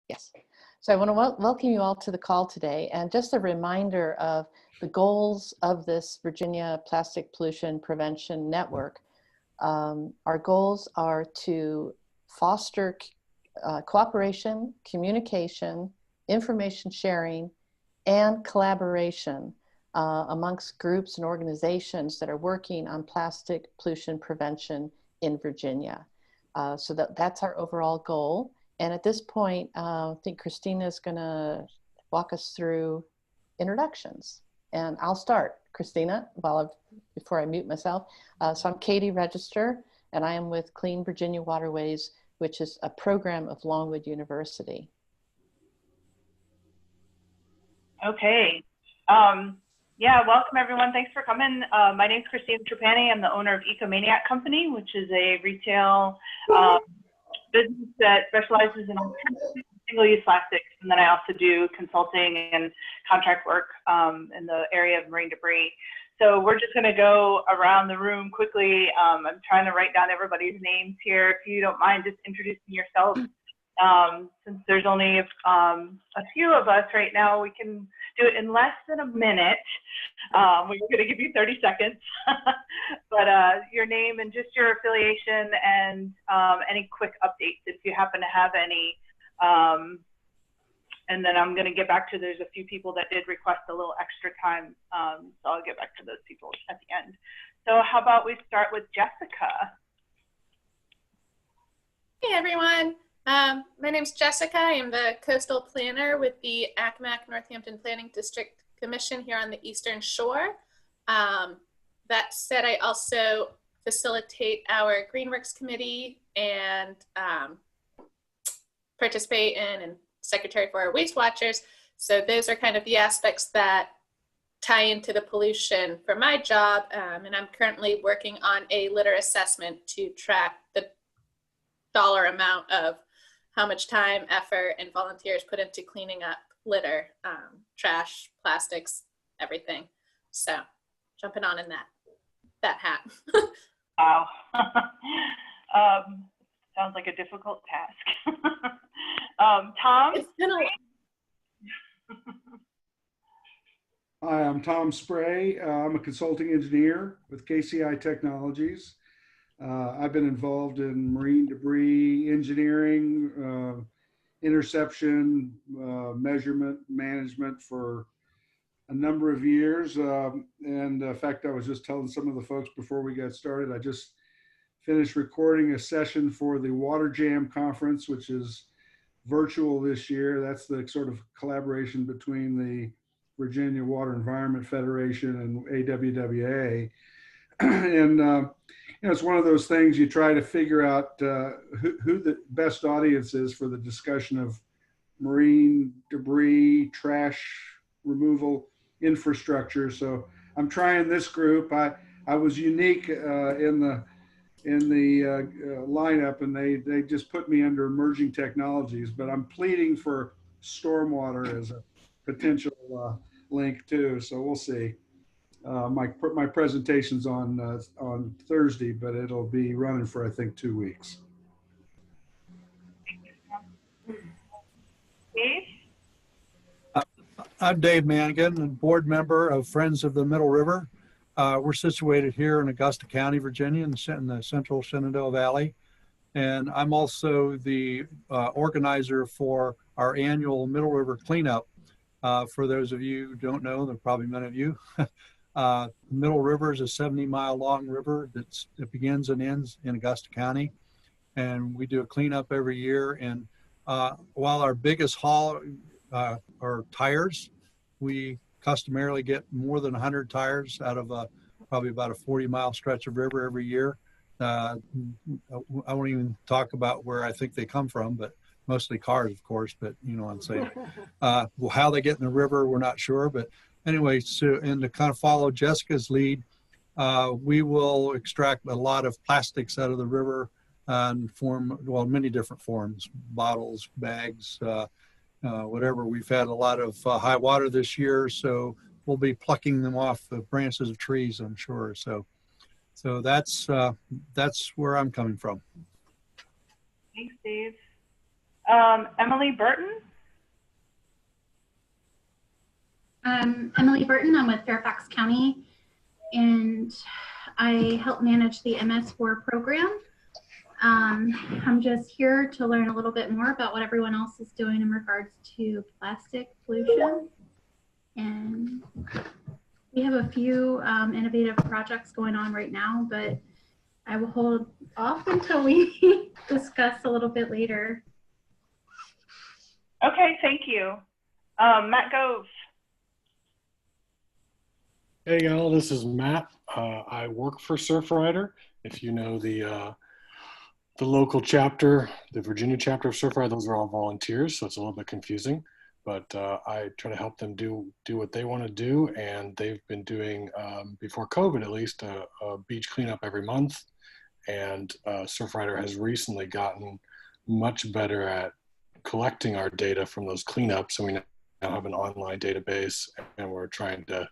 Yes. So I want to welcome you all to the call today. And just a reminder of the goals of this Virginia Plastic Pollution Prevention Network. Our goals are to foster cooperation, communication, information sharing, and collaboration amongst groups and organizations that are working on plastic pollution prevention in Virginia. So that's our overall goal. And at this point, I think Christina is going to walk us through introductions. And I'll start, Christina, before I mute myself. So I'm Katie Register, and I am with Clean Virginia Waterways, which is a program of Longwood University. Okay. Yeah, welcome everyone. Thanks for coming. My name is Christina Trapani. I'm the owner of Ecomaniac Company, which is a retail business that specializes in single-use plastics, and then I also do consulting and contract work in the area of marine debris. So we're just going to go around the room quickly. I'm trying to write down everybody's names here. If you don't mind just introducing yourself. Since there's only a few of us right now, we can do it in less than a minute. We're going to give you 30 seconds, but your name and just your affiliation and any quick updates if you happen to have any. And then I'm going to get back to, there's a few people that did request a little extra time, so I'll get back to those people at the end. So how about we start with Jessica? Hey everyone. My name's Jessica. I am the coastal planner with the Accomack Northampton Planning District Commission here on the Eastern Shore. That said, I also facilitate our Greenworks Committee and participate in and secretary for our waste watchers. So those are kind of the aspects that tie into the pollution for my job. And I'm currently working on a litter assessment to track the dollar amount of how much time, effort, and volunteers put into cleaning up litter, trash, plastics, everything. So jumping on in that hat. Wow. Sounds like a difficult task. Tom? It's been a Hi, I'm Tom Spray. I'm a consulting engineer with KCI Technologies. I've been involved in marine debris engineering, interception, measurement, management for a number of years. And in fact, I was just telling some of the folks before we got started, I just finished recording a session for the Water Jam Conference, which is virtual this year. That's the sort of collaboration between the Virginia Water Environment Federation and AWWA. And you know, it's one of those things you try to figure out who the best audience is for the discussion of marine debris, trash removal infrastructure. So I'm trying this group. I was unique in the lineup, and they just put me under emerging technologies, but I'm pleading for stormwater as a potential link too. So we'll see. My presentation's on Thursday, but it'll be running for, I think, 2 weeks. I'm Dave Mangan, and board member of Friends of the Middle River. We're situated here in Augusta County, Virginia, in the central Shenandoah Valley. And I'm also the organizer for our annual Middle River cleanup. For those of you who don't know, there are probably many of you. Middle River is a 70-mile long river that begins and ends in Augusta County. And we do a cleanup every year. And while our biggest haul are tires, we customarily get more than 100 tires out of probably about a 40-mile stretch of river every year. I won't even talk about where I think they come from, but mostly cars, of course, but you know what I'm saying. Well, how they get in the river, we're not sure. But anyway, so, and to kind of follow Jessica's lead, we will extract a lot of plastics out of the river and form, well, many different forms, bottles, bags, whatever. We've had a lot of high water this year, so we'll be plucking them off the branches of trees, I'm sure. So that's where I'm coming from. Thanks, Dave. Emily Burton. Emily Burton. I'm with Fairfax County, and I help manage the MS4 program. I'm just here to learn a little bit more about what everyone else is doing in regards to plastic pollution. And we have a few innovative projects going on right now, but I will hold off until we discuss a little bit later. Okay, thank you. Matt Gove. Hey y'all, this is Matt. I work for Surfrider. If you know the local chapter, the Virginia chapter of Surfrider, those are all volunteers, so it's a little bit confusing. But I try to help them do what they want to do, and they've been doing, before COVID at least, a beach cleanup every month. And Surfrider has recently gotten much better at collecting our data from those cleanups, and we now have an online database, and we're trying to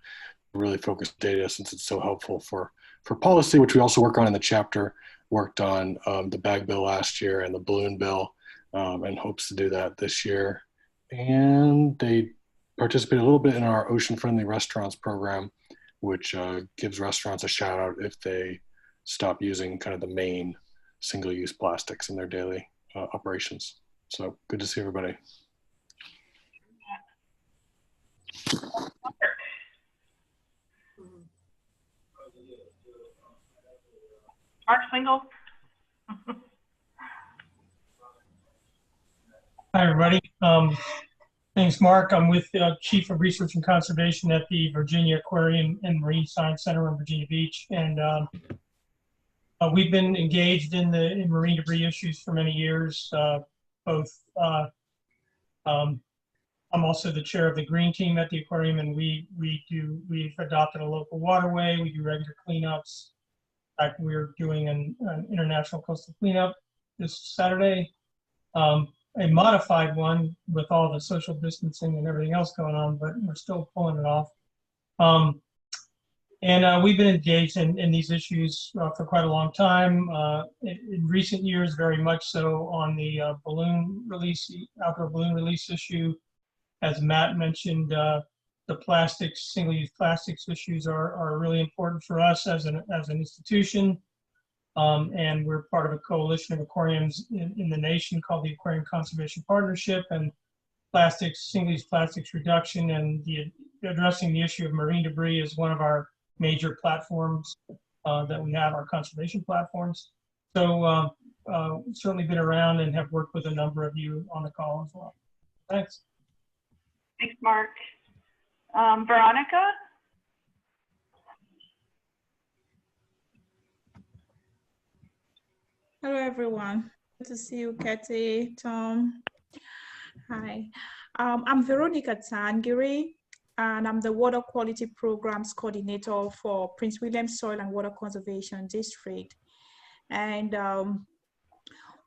really focus data since it's so helpful for policy, which we also work on in the chapter. Worked on the bag bill last year and the balloon bill, and hopes to do that this year. And they participate a little bit in our ocean friendly restaurants program, which gives restaurants a shout out if they stop using kind of the main single-use plastics in their daily operations. So good to see everybody. Mark Swingle. Hi, everybody. Name's Mark. I'm with Chief of Research and Conservation at the Virginia Aquarium and Marine Science Center in Virginia Beach. And we've been engaged in marine debris issues for many years. I'm also the chair of the green team at the aquarium, and we've adopted a local waterway. We do regular cleanups. In fact, we're doing an international coastal cleanup this Saturday, a modified one with all the social distancing and everything else going on, but we're still pulling it off. We've been engaged in these issues for quite a long time. In recent years, very much so on the outdoor balloon release issue. As Matt mentioned, the plastics, single-use plastics issues are really important for us as an institution. And we're part of a coalition of aquariums in the nation called the Aquarium Conservation Partnership, and single-use plastics reduction and addressing the issue of marine debris is one of our major platforms that we have, our conservation platforms. So certainly been around and have worked with a number of you on the call as well. Thanks. Thanks, Mark. Veronica? Hello, everyone. Good to see you, Katie, Tom. Hi. I'm Veronica Tangiri, and I'm the Water Quality Programs Coordinator for Prince William Soil and Water Conservation District. And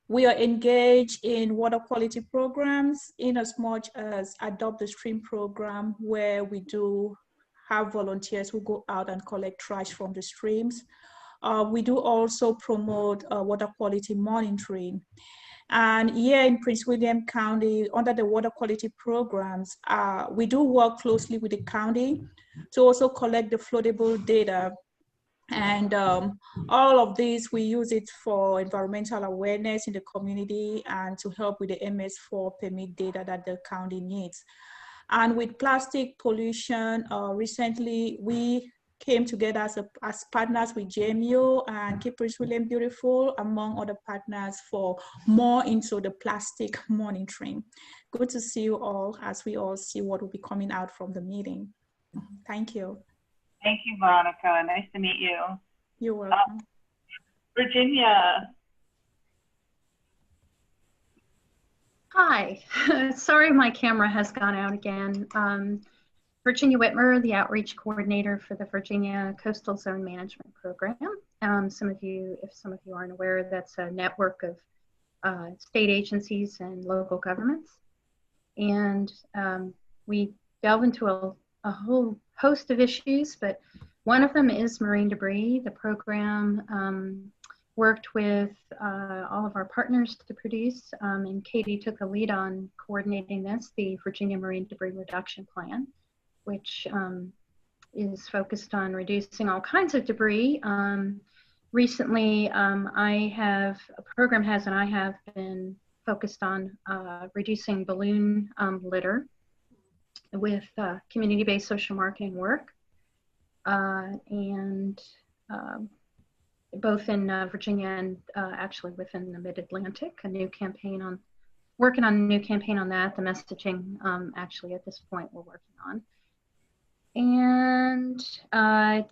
we are engaged in water quality programs in as much as Adopt the Stream program, where we do have volunteers who go out and collect trash from the streams. We do also promote water quality monitoring. And here in Prince William County, under the water quality programs, we do work closely with the county to also collect the floatable data. And all of these, we use it for environmental awareness in the community and to help with the MS4 permit data that the county needs. And with plastic pollution, recently we came together as partners with JMU and Keep Prince William Beautiful, among other partners, for more into the plastic monitoring. Good to see you all as we all see what will be coming out from the meeting. Thank you. Thank you, Veronica. Nice to meet you. You're welcome. Virginia. Hi. Sorry, my camera has gone out again. Virginia Whitmer, the outreach coordinator for the Virginia Coastal Zone Management Program. If some of you aren't aware, that's a network of state agencies and local governments. And we delve into a whole host of issues, but one of them is marine debris. The program worked with all of our partners to produce, and Katie took the lead on coordinating this, the Virginia Marine Debris Reduction Plan, which is focused on reducing all kinds of debris. Recently, a program and I have been focused on reducing balloon litter with community-based social marketing work, and both in Virginia and actually within the Mid-Atlantic, working on a new campaign on that, the messaging actually at this point we're working on. And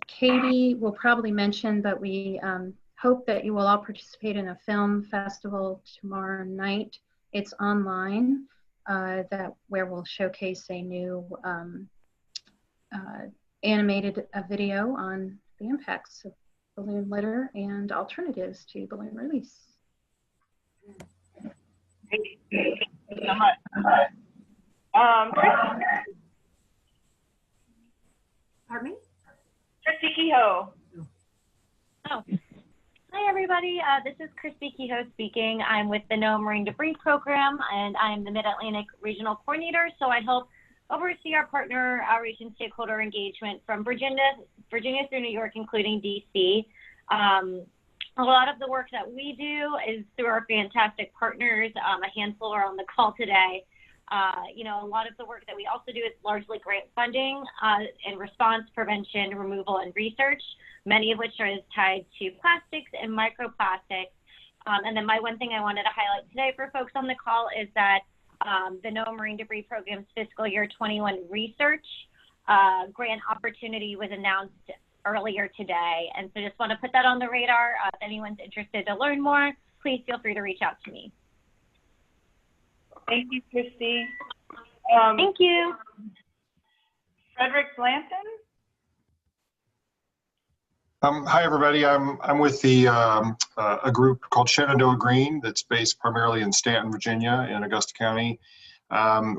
Katie will probably mention, but we hope that you will all participate in a film festival tomorrow night. It's online, where we'll showcase a new animated video on the impacts of balloon litter and alternatives to balloon release. Thank you so much. Pardon me? Christy Kehoe. Oh. Hi, everybody. This is Christy Kehoe speaking. I'm with the NOAA Marine Debris Program, and I'm the Mid-Atlantic Regional Coordinator. So I help oversee our partner outreach and stakeholder engagement from Virginia through New York, including DC. A lot of the work that we do is through our fantastic partners. A handful are on the call today. A lot of the work that we also do is largely grant funding and response, prevention, removal, and research, many of which is tied to plastics and microplastics. And then my one thing I wanted to highlight today for folks on the call is that the NOAA Marine Debris Program's fiscal year 21 research grant opportunity was announced earlier today. And so just want to put that on the radar. If anyone's interested to learn more, please feel free to reach out to me. Thank you, Christy. Thank you. Frederick Blanton. Hi, everybody. I'm with a group called Shenandoah Green that's based primarily in Stanton, Virginia, in Augusta County.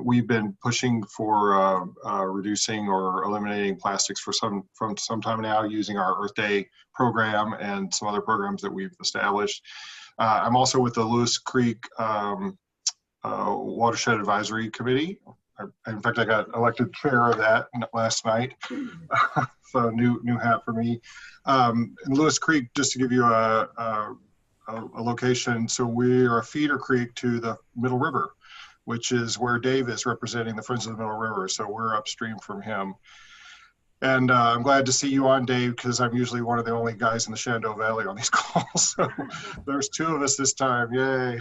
We've been pushing for reducing or eliminating plastics for some time now, using our Earth Day program and some other programs that we've established. I'm also with the Lewis Creek Watershed Advisory Committee. In fact, I got elected chair of that last night. So new hat for me. In Lewis Creek, just to give you a location, so we are a feeder creek to the Middle River, which is where Dave is representing the Friends of the Middle River. So we're upstream from him. And I'm glad to see you on, Dave, because I'm usually one of the only guys in the Shenandoah Valley on these calls. So there's two of us this time. Yay.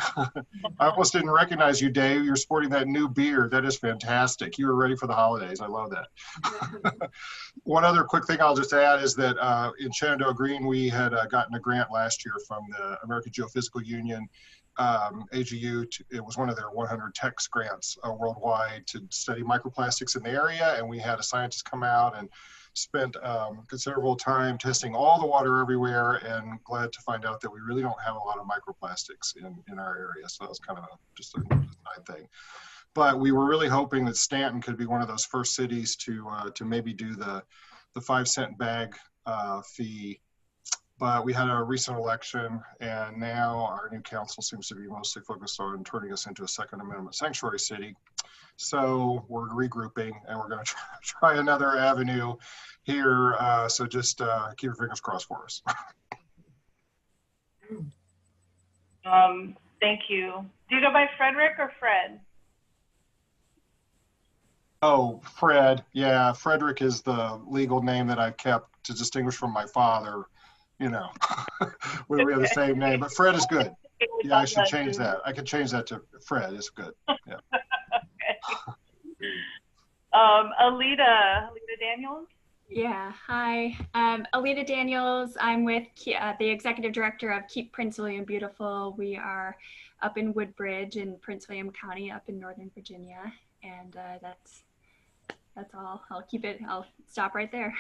I almost didn't recognize you, Dave. You're sporting that new beard. That is fantastic. You were ready for the holidays. I love that. One other quick thing I'll just add is that in Shenandoah Green, we had gotten a grant last year from the American Geophysical Union, AGU. It was one of their 100 TEX grants worldwide to study microplastics in the area, and we had a scientist come out and spent considerable time testing all the water everywhere, and glad to find out that we really don't have a lot of microplastics in our area. So that was kind of just a side thing. But we were really hoping that Stanton could be one of those first cities to maybe do the 5-cent bag fee. But we had a recent election, and now our new council seems to be mostly focused on turning us into a Second Amendment sanctuary city. So we're regrouping, and we're going to try another avenue here. So just keep your fingers crossed for us. Thank you. Do you go by Frederick or Fred? Oh, Fred. Yeah, Frederick is the legal name that I kept to distinguish from my father. You know, we have the same name, but Fred is good. Yeah, I should change that. I could change that to Fred. It's good. Yeah. Okay. Alita Daniels. Yeah, hi. Alita Daniels. I'm with the executive director of Keep Prince William Beautiful. We are up in Woodbridge in Prince William County, up in Northern Virginia, and that's all. I'll stop right there.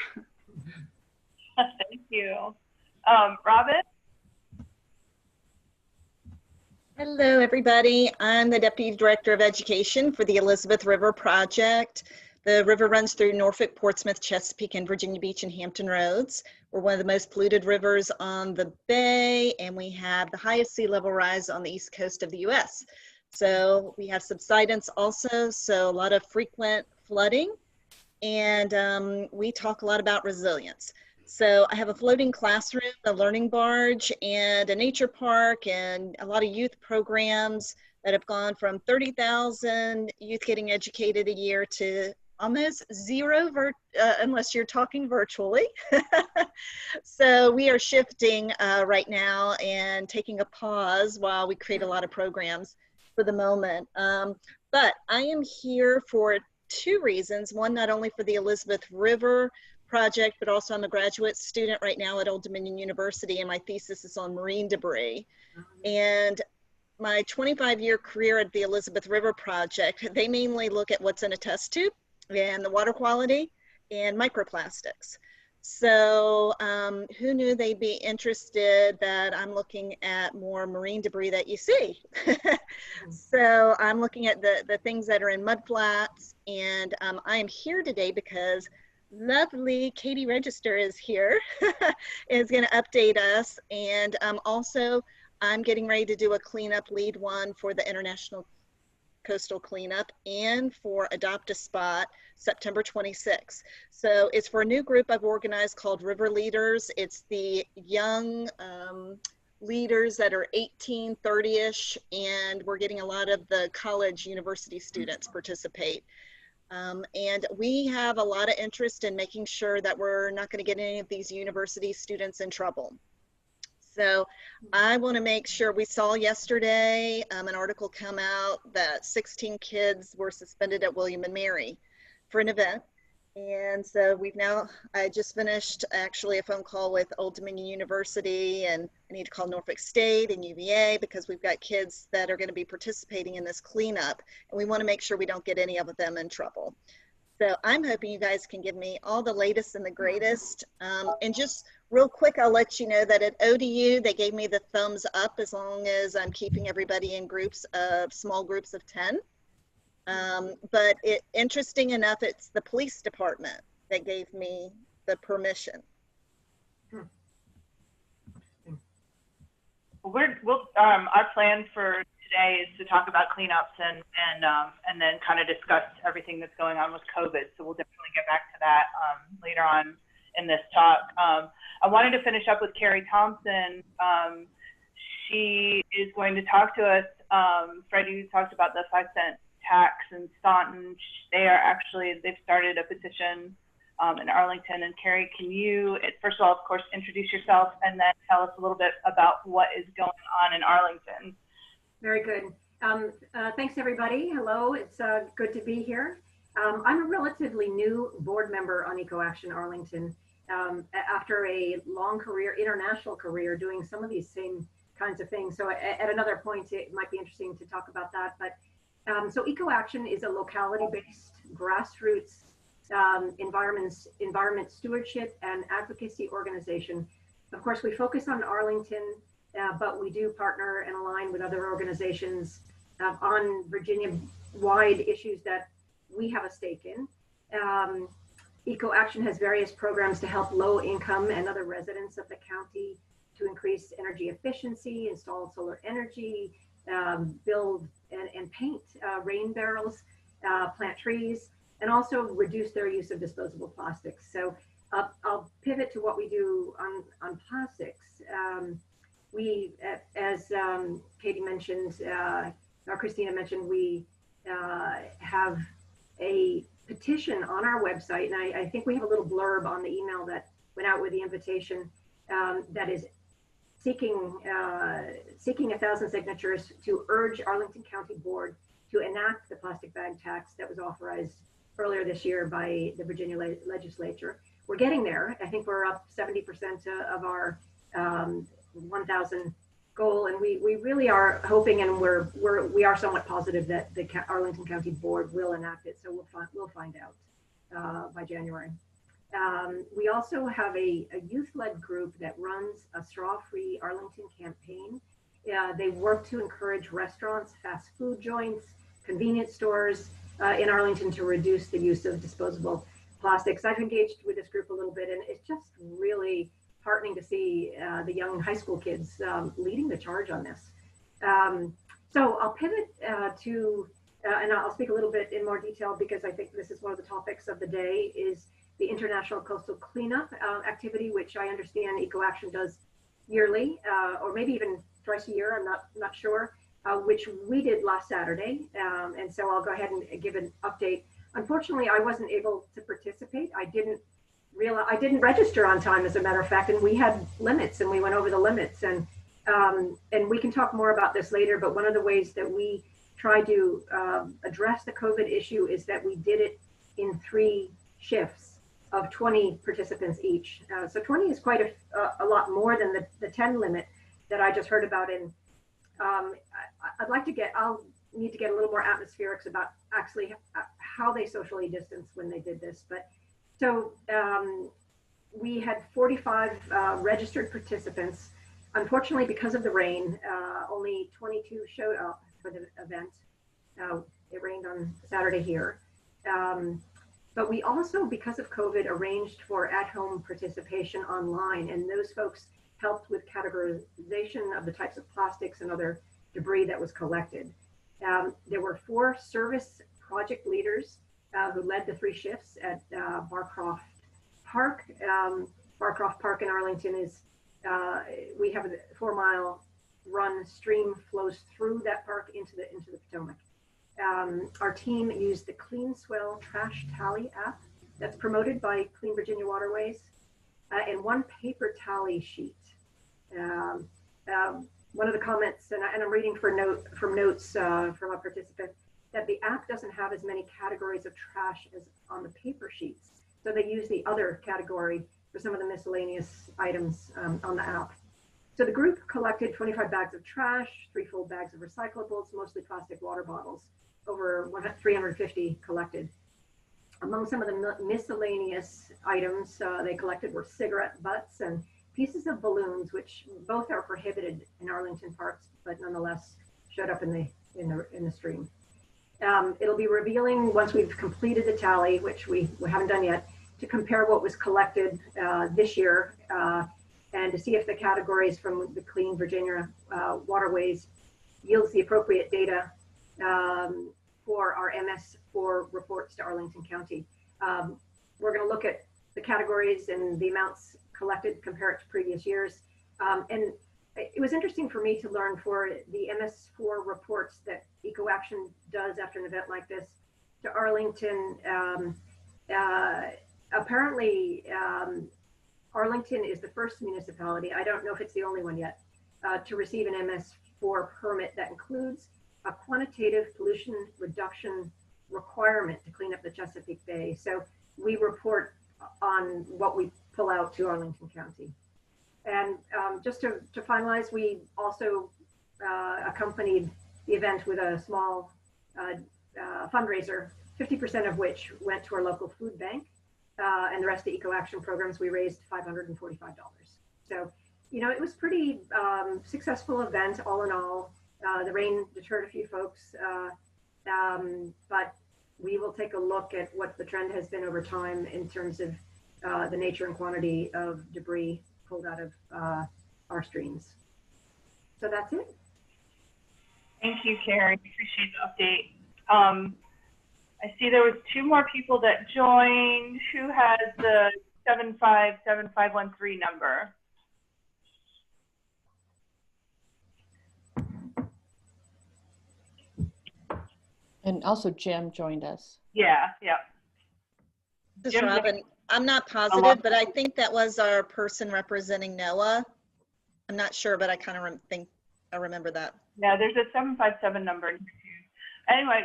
Thank you. Robin? Hello, everybody. I'm the Deputy Director of Education for the Elizabeth River Project. The river runs through Norfolk, Portsmouth, Chesapeake, and Virginia Beach and Hampton Roads. We're one of the most polluted rivers on the bay, and we have the highest sea level rise on the east coast of the US. So we have subsidence also, so a lot of frequent flooding, and we talk a lot about resilience. So I have a floating classroom, a learning barge, and a nature park, and a lot of youth programs that have gone from 30,000 youth getting educated a year to almost zero, unless you're talking virtually. So we are shifting right now and taking a pause while we create a lot of programs for the moment. But I am here for two reasons. One, not only for the Elizabeth River project, but also I'm a graduate student right now at Old Dominion University, and my thesis is on marine debris. And my 25-year career at the Elizabeth River project, they mainly look at what's in a test tube and the water quality and microplastics. So who knew they'd be interested that I'm looking at more marine debris that you see. So I'm looking at the things that are in mud flats, and I am here today because lovely Katie Register is here, is going to update us. And also I'm getting ready to do a cleanup lead one for the International Coastal Cleanup and for Adopt a Spot, September 26th. So it's for a new group I've organized called River Leaders. It's the young leaders that are 18, 30-ish, and we're getting a lot of the college university students participate. And we have a lot of interest in making sure that we're not going to get any of these university students in trouble. So I want to make sure, we saw yesterday an article come out that 16 kids were suspended at William and Mary for an event. And so I just finished actually a phone call with Old Dominion University, and I need to call Norfolk State and UVA because we've got kids that are going to be participating in this cleanup, and we want to make sure we don't get any of them in trouble. So I'm hoping you guys can give me all the latest and the greatest. And just real quick, I'll let you know that at ODU, they gave me the thumbs up as long as I'm keeping everybody in small groups of 10. But interesting enough, it's the police department that gave me the permission. Our plan for today is to talk about cleanups and then kind of discuss everything that's going on with COVID. So we'll definitely get back to that later on in this talk. I wanted to finish up with Carrie Thompson. She is going to talk to us. Freddie talked about the 5-cent tax in Staunton. They've started a petition in Arlington. And Carrie, can you, first of all, of course, introduce yourself and then tell us a little bit about what is going on in Arlington? Very good. Thanks, everybody. Hello, it's good to be here. I'm a relatively new board member on EcoAction Arlington after a long career, international career, doing some of these same kinds of things. So at another point, it might be interesting to talk about that. But so EcoAction is a locality-based grassroots environment stewardship and advocacy organization. Of course, we focus on Arlington, but we do partner and align with other organizations on Virginia-wide issues that we have a stake in. EcoAction has various programs to help low-income and other residents of the county to increase energy efficiency, install solar energy, build and paint rain barrels, plant trees, and also reduce their use of disposable plastics. So I'll pivot to what we do on plastics. We, as Katie mentioned, or Christina mentioned, we have a petition on our website, and I think we have a little blurb on the email that went out with the invitation that is seeking 1,000 signatures to urge Arlington County Board to enact the plastic bag tax that was authorized earlier this year by the Virginia legislature. We're getting there. I think we're up 70% of our 1,000 goal, and we really are hoping, and we are somewhat positive that the Arlington County Board will enact it. So we'll find out by January. We also have a youth-led group that runs a straw-free Arlington campaign. They work to encourage restaurants, fast food joints, convenience stores, in Arlington to reduce the use of disposable plastics. I've engaged with this group a little bit, and it's just really heartening to see the young high school kids leading the charge on this. So I'll pivot and I'll speak a little bit in more detail because I think this is one of the topics of the day, is the International Coastal Cleanup activity, which I understand EcoAction does yearly, or maybe even twice a year, I'm not sure, which we did last Saturday. And so I'll go ahead and give an update. Unfortunately, I wasn't able to participate. I didn't register on time, as a matter of fact, and we had limits, and we went over the limits. And we can talk more about this later, but one of the ways that we try to address the COVID issue is that we did it in 3 shifts of 20 participants each. So 20 is quite a lot more than the 10 limit that I just heard about. And I'll need to get a little more atmospherics about actually how they socially distanced when they did this. But so we had 45 registered participants. Unfortunately, because of the rain, only 22 showed up for the event. It rained on Saturday here. But we also, because of COVID, arranged for at-home participation online, and those folks helped with categorization of the types of plastics and other debris that was collected. There were 4 service project leaders who led the 3 shifts at Barcroft Park. Barcroft Park in Arlington is, we have a 4-mile run stream flows through that park into the Potomac. Our team used the Clean Swell Trash Tally app that's promoted by Clean Virginia Waterways, and 1 paper tally sheet. One of the comments, and I'm reading from notes from a participant, that the app doesn't have as many categories of trash as on the paper sheets. So they use the other category for some of the miscellaneous items on the app. So the group collected 25 bags of trash, 3 full bags of recyclables, mostly plastic water bottles, over 350 collected. Among some of the miscellaneous items they collected were cigarette butts and pieces of balloons, which both are prohibited in Arlington parks, but nonetheless showed up in the stream. It'll be revealing once we've completed the tally, which we haven't done yet, to compare what was collected this year and to see if the categories from the Clean Virginia Waterways yields the appropriate data for our MS4 reports to Arlington County. We're going to look at the categories and the amounts collected, compare it to previous years. And it was interesting for me to learn for the MS4 reports that EcoAction does after an event like this to Arlington. Apparently, Arlington is the first municipality, I don't know if it's the only one yet, to receive an MS4 permit that includes a quantitative pollution reduction requirement to clean up the Chesapeake Bay. So we report on what we pull out to Arlington County. And just to finalize, we also accompanied the event with a small fundraiser, 50% of which went to our local food bank, and the rest of the EcoAction programs, we raised $545. So, you know, it was pretty successful event all in all. The rain deterred a few folks, but we will take a look at what the trend has been over time in terms of the nature and quantity of debris pulled out of our streams. So that's it. Thank you, Carrie. Appreciate the update. I see there was 2 more people that joined. Who has the 757513 number? And also Jim joined us. Yeah, yeah. This is Robin. I'm not positive, but I think that was our person representing NOAA. I'm not sure, but I kind of think I remember that. Yeah, there's a 757 number. Anyway,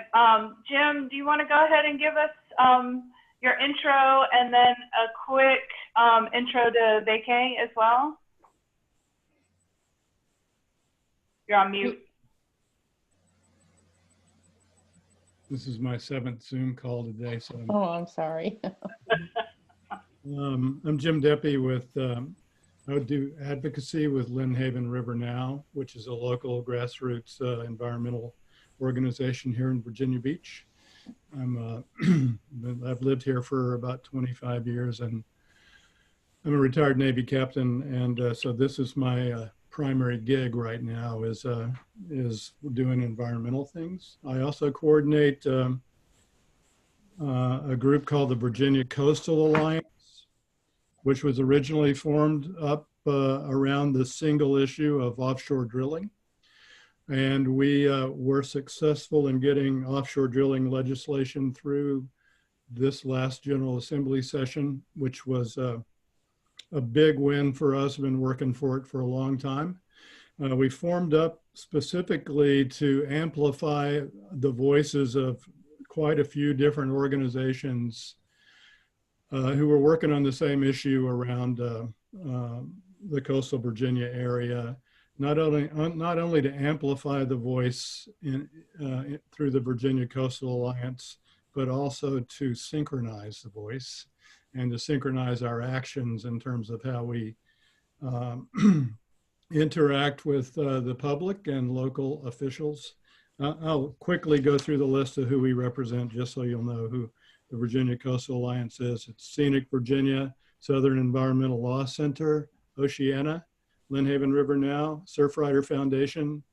Jim, do you want to go ahead and give us your intro and then a quick intro to vacay as well? You're on mute. This is my 7th Zoom call today, so I'm sorry. I'm Jim Deppie with, I would do advocacy with Lynnhaven River Now, which is a local grassroots environmental organization here in Virginia Beach. I've lived here for about 25 years, and I'm a retired Navy captain, and so this is my primary gig right now is doing environmental things. I also coordinate a group called the Virginia Coastal Alliance, which was originally formed up around the single issue of offshore drilling. And we were successful in getting offshore drilling legislation through this last General Assembly session, which was a big win for us. I've been working for it for a long time. We formed up specifically to amplify the voices of quite a few different organizations who were working on the same issue around the coastal Virginia area. Not only to amplify the voice through the Virginia Coastal Alliance, but also to synchronize the voice and to synchronize our actions in terms of how we interact with the public and local officials. I'll quickly go through the list of who we represent just so you'll know who the Virginia Coastal Alliance is. It's Scenic Virginia, Southern Environmental Law Center, Oceana, Lynnhaven River Now, Surfrider Foundation,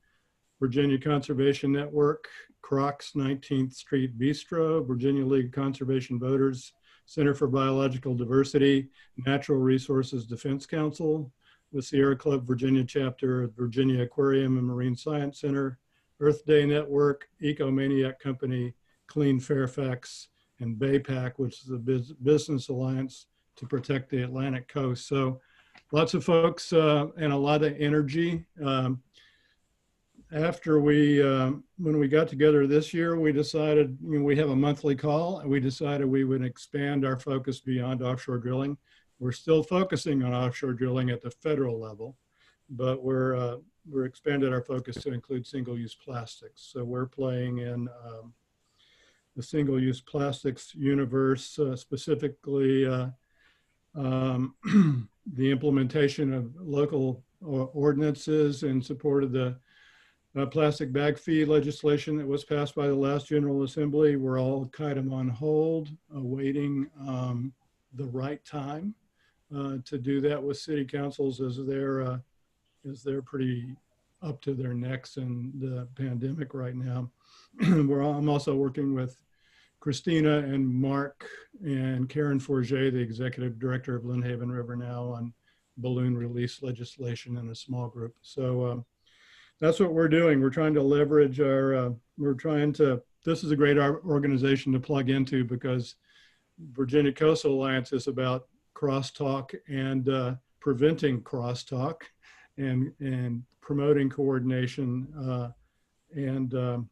Virginia Conservation Network, Crocs 19th Street Bistro, Virginia League of Conservation Voters, Center for Biological Diversity, Natural Resources Defense Council, the Sierra Club Virginia Chapter, Virginia Aquarium and Marine Science Center, Earth Day Network, Ecomaniac Company, Clean Fairfax, and BayPAC, which is a business alliance to protect the Atlantic coast. So lots of folks and a lot of energy. After when we got together this year, we decided, we have a monthly call, and we decided we would expand our focus beyond offshore drilling. We're still focusing on offshore drilling at the federal level, but we're expanded our focus to include single-use plastics. So we're playing in the single-use plastics universe, specifically the implementation of local ordinances in support of the plastic bag fee legislation that was passed by the last General Assembly. We're all kind of on hold, awaiting the right time to do that with city councils as they're pretty up to their necks in the pandemic right now. I'm also working with Christina and Mark and Karen Forget, the executive director of Lynnhaven River Now, on balloon release legislation in a small group. So that's what we're doing. We're trying to leverage this is a great organization to plug into, because Virginia Coastal Alliance is about crosstalk and preventing crosstalk and promoting coordination and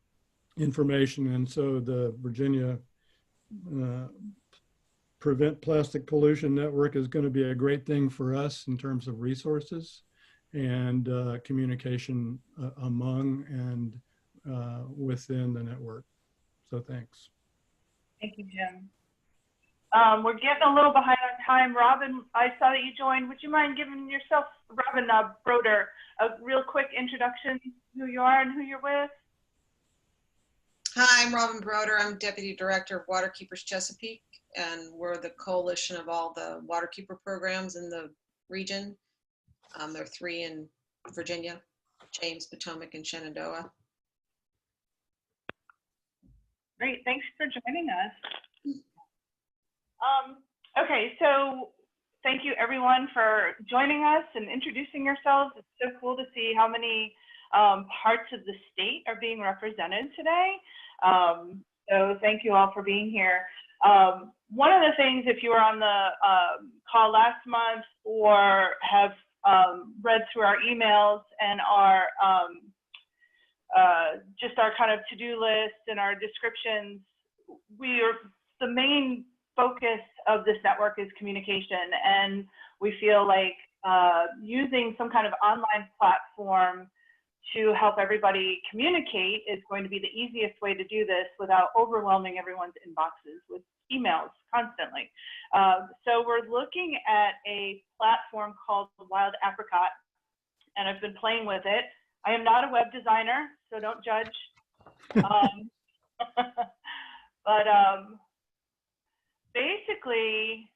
information. And so the Virginia Prevent Plastic Pollution Network is going to be a great thing for us in terms of resources and communication among and within the network. So thanks. Thank you, Jim. We're getting a little behind on time. Robin, I saw that you joined. Would you mind giving yourself, Robin Broder, a real quick introduction, who you are and who you're with? Hi, I'm Robin Broder. I'm Deputy Director of Waterkeepers Chesapeake, and we're the coalition of all the waterkeeper programs in the region. There are 3 in Virginia: James, Potomac, and Shenandoah. Great, thanks for joining us. Okay, so thank you everyone for joining us and introducing yourselves. It's so cool to see how many parts of the state are being represented today. So thank you all for being here. One of the things, if you were on the call last month or have read through our emails and our just our kind of to-do list and our descriptions, the main focus of this network is communication, and we feel like using some kind of online platform to help everybody communicate is going to be the easiest way to do this without overwhelming everyone's inboxes with emails constantly. So we're looking at a platform called Wild Apricot, and I've been playing with it. I am not a web designer, so don't judge. But basically,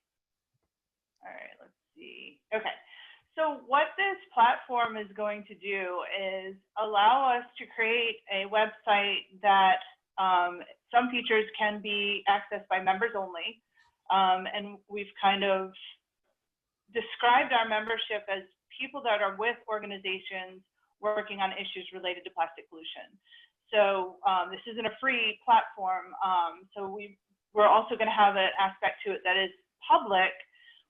all right, let's see. Okay, so what this platform is going to do is allow us to create a website that some features can be accessed by members only. And we've kind of described our membership as people that are with organizations working on issues related to plastic pollution. So this isn't a free platform. So we're also going to have an aspect to it that is public,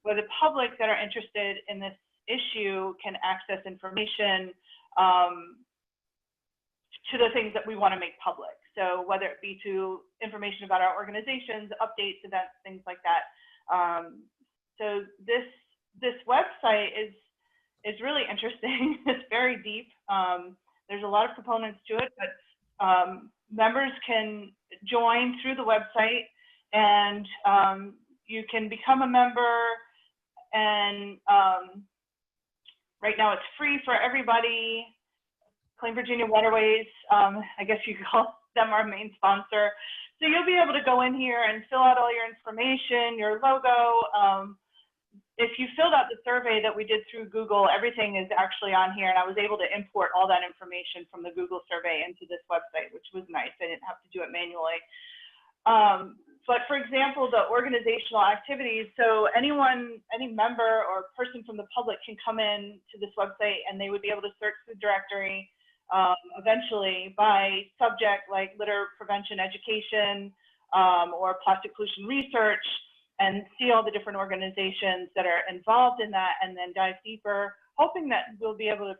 where the public that are interested in this issue can access information to the things that we want to make public. So whether it be to information about our organizations, updates, events, things like that. So this website is really interesting. It's very deep. There's a lot of components to it, but members can join through the website, and you can become a member. And right now it's free for everybody. Clean Virginia Waterways, I guess you could call them our main sponsor. So you'll be able to go in here and fill out all your information, your logo. If you filled out the survey that we did through Google, everything is actually on here, and I was able to import all that information from the Google survey into this website, which was nice. I didn't have to do it manually. But for example, the organizational activities, so any member or person from the public can come in to this website, and they would be able to search the directory eventually by subject, like litter prevention education or plastic pollution research, and see all the different organizations that are involved in that, and then dive deeper, hoping that we'll be able to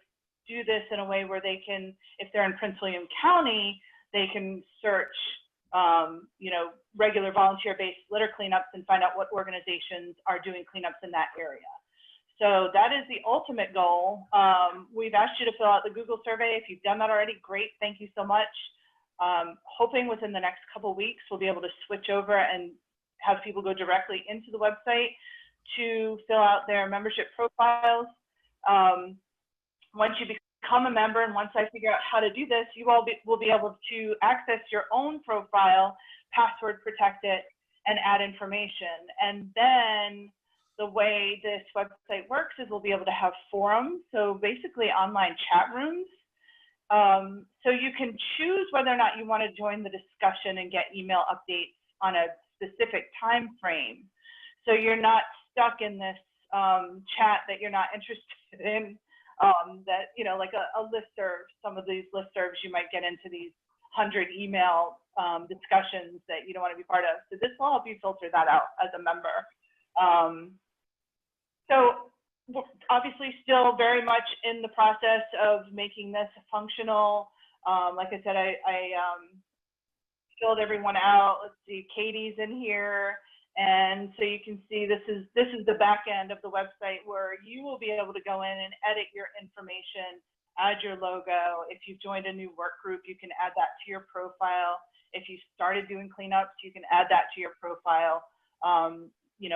do this in a way where they can, if they're in Prince William County, they can search regular volunteer-based litter cleanups and find out what organizations are doing cleanups in that area. So that is the ultimate goal. We've asked you to fill out the Google survey. If you've done that already, great, thank you so much. Hoping within the next couple weeks, we'll be able to switch over and have people go directly into the website to fill out their membership profiles. Once you become a member, and once I figure out how to do this, you all will be able to access your own profile, password protect it, and add information. And then the way this website works is we'll be able to have forums, so basically online chat rooms. So you can choose whether or not you want to join the discussion and get email updates on a specific time frame. So you're not stuck in this chat that you're not interested in, that, like a listserv. Some of these listservs, you might get into these 100 email discussions that you don't want to be part of. So this will help you filter that out as a member. So obviously still very much in the process of making this functional. Like I said, I filled everyone out. Let's see, Katie's in here. And so you can see this is the back end of the website where you will be able to go in and edit your information, add your logo. If you've joined a new work group, you can add that to your profile. If you started doing cleanups, you can add that to your profile.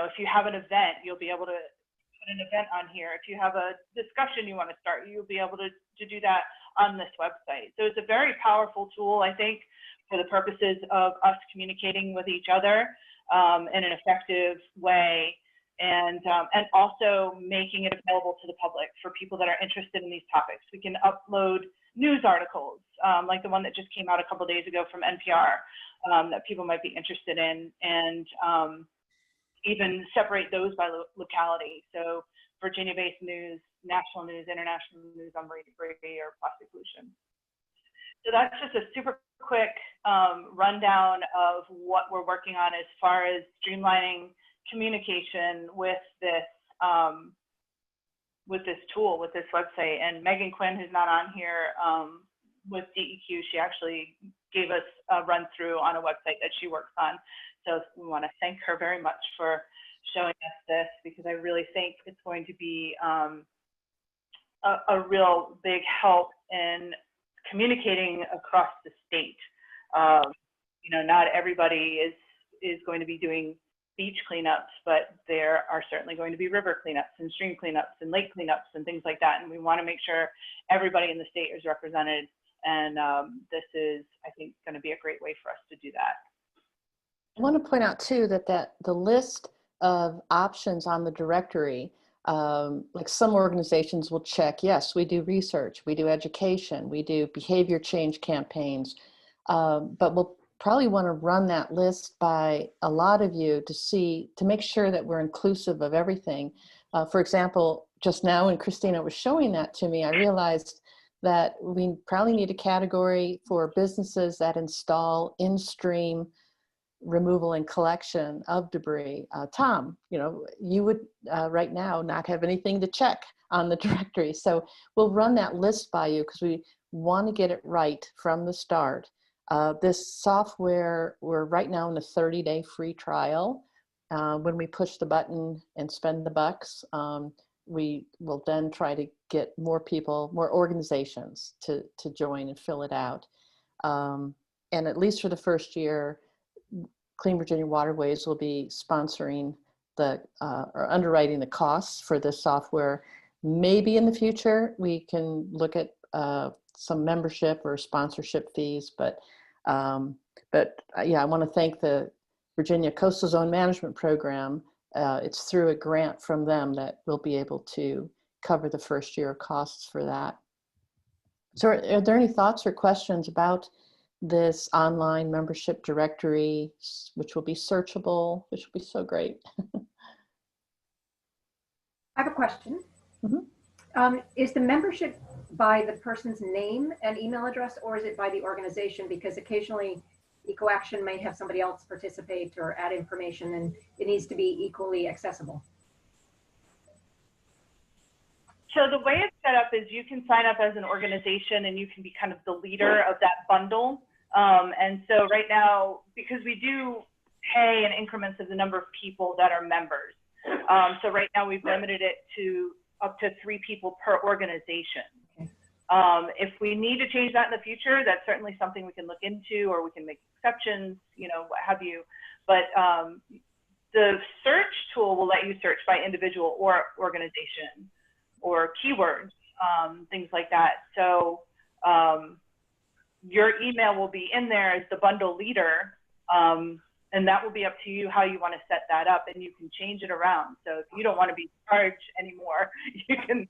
If you have an event, you'll be able to put an event on here. If you have a discussion you want to start, you'll be able to do that on this website. So it's a very powerful tool, I think, for the purposes of us communicating with each other in an effective way, and also making it available to the public for people that are interested in these topics. We can upload news articles like the one that just came out a couple days ago from NPR that people might be interested in, and even separate those by locality. So Virginia-based news, national news, international news on marine debris or plastic pollution. So that's just a super quick rundown of what we're working on as far as streamlining communication with this tool, with this website. And Megan Quinn, who's not on here with DEQ, she actually gave us a run through on a website that she works on. So we want to thank her very much for showing us this, because I really think it's going to be a real big help in communicating across the state. Not everybody is going to be doing beach cleanups, but there are certainly going to be river cleanups and stream cleanups and lake cleanups and things like that. And we want to make sure everybody in the state is represented. And this is, I think, going to be a great way for us to do that. I want to point out too that the list of options on the directory, like some organizations will check, yes, we do research, we do education, we do behavior change campaigns, but we'll probably want to run that list by a lot of you to make sure that we're inclusive of everything. For example, just now when Christina was showing that to me, I realized that we probably need a category for businesses that install in-stream removal and collection of debris. Tom, you would right now not have anything to check on the directory. So we'll run that list by you because we want to get it right from the start. This software, we're right now in a 30-day free trial. When we push the button and spend the bucks, we will then try to get more people, more organizations to join and fill it out. And at least for the first year, Clean Virginia Waterways will be sponsoring or underwriting the costs for this software. Maybe in the future, we can look at some membership or sponsorship fees, but yeah, I want to thank the Virginia Coastal Zone Management Program. It's through a grant from them that we'll be able to cover the first year costs for that. So are there any thoughts or questions about this online membership directory, which will be searchable, which will be so great? I have a question. Mm-hmm. Is the membership by the person's name and email address, or is it by the organization? Because occasionally EcoAction may have somebody else participate or add information, and it needs to be equally accessible. So the way it's set up is you can sign up as an organization and you can be kind of the leader of that bundle. And so right now, because we do pay in increments of the number of people that are members. So right now we've limited it to up to 3 people per organization. If we need to change that in the future, that's certainly something we can look into, or we can make exceptions, what have you. But the search tool will let you search by individual or organization or keywords, things like that. So your email will be in there as the bundle leader, and that will be up to you how you want to set that up, and you can change it around. So if you don't want to be charged anymore, you can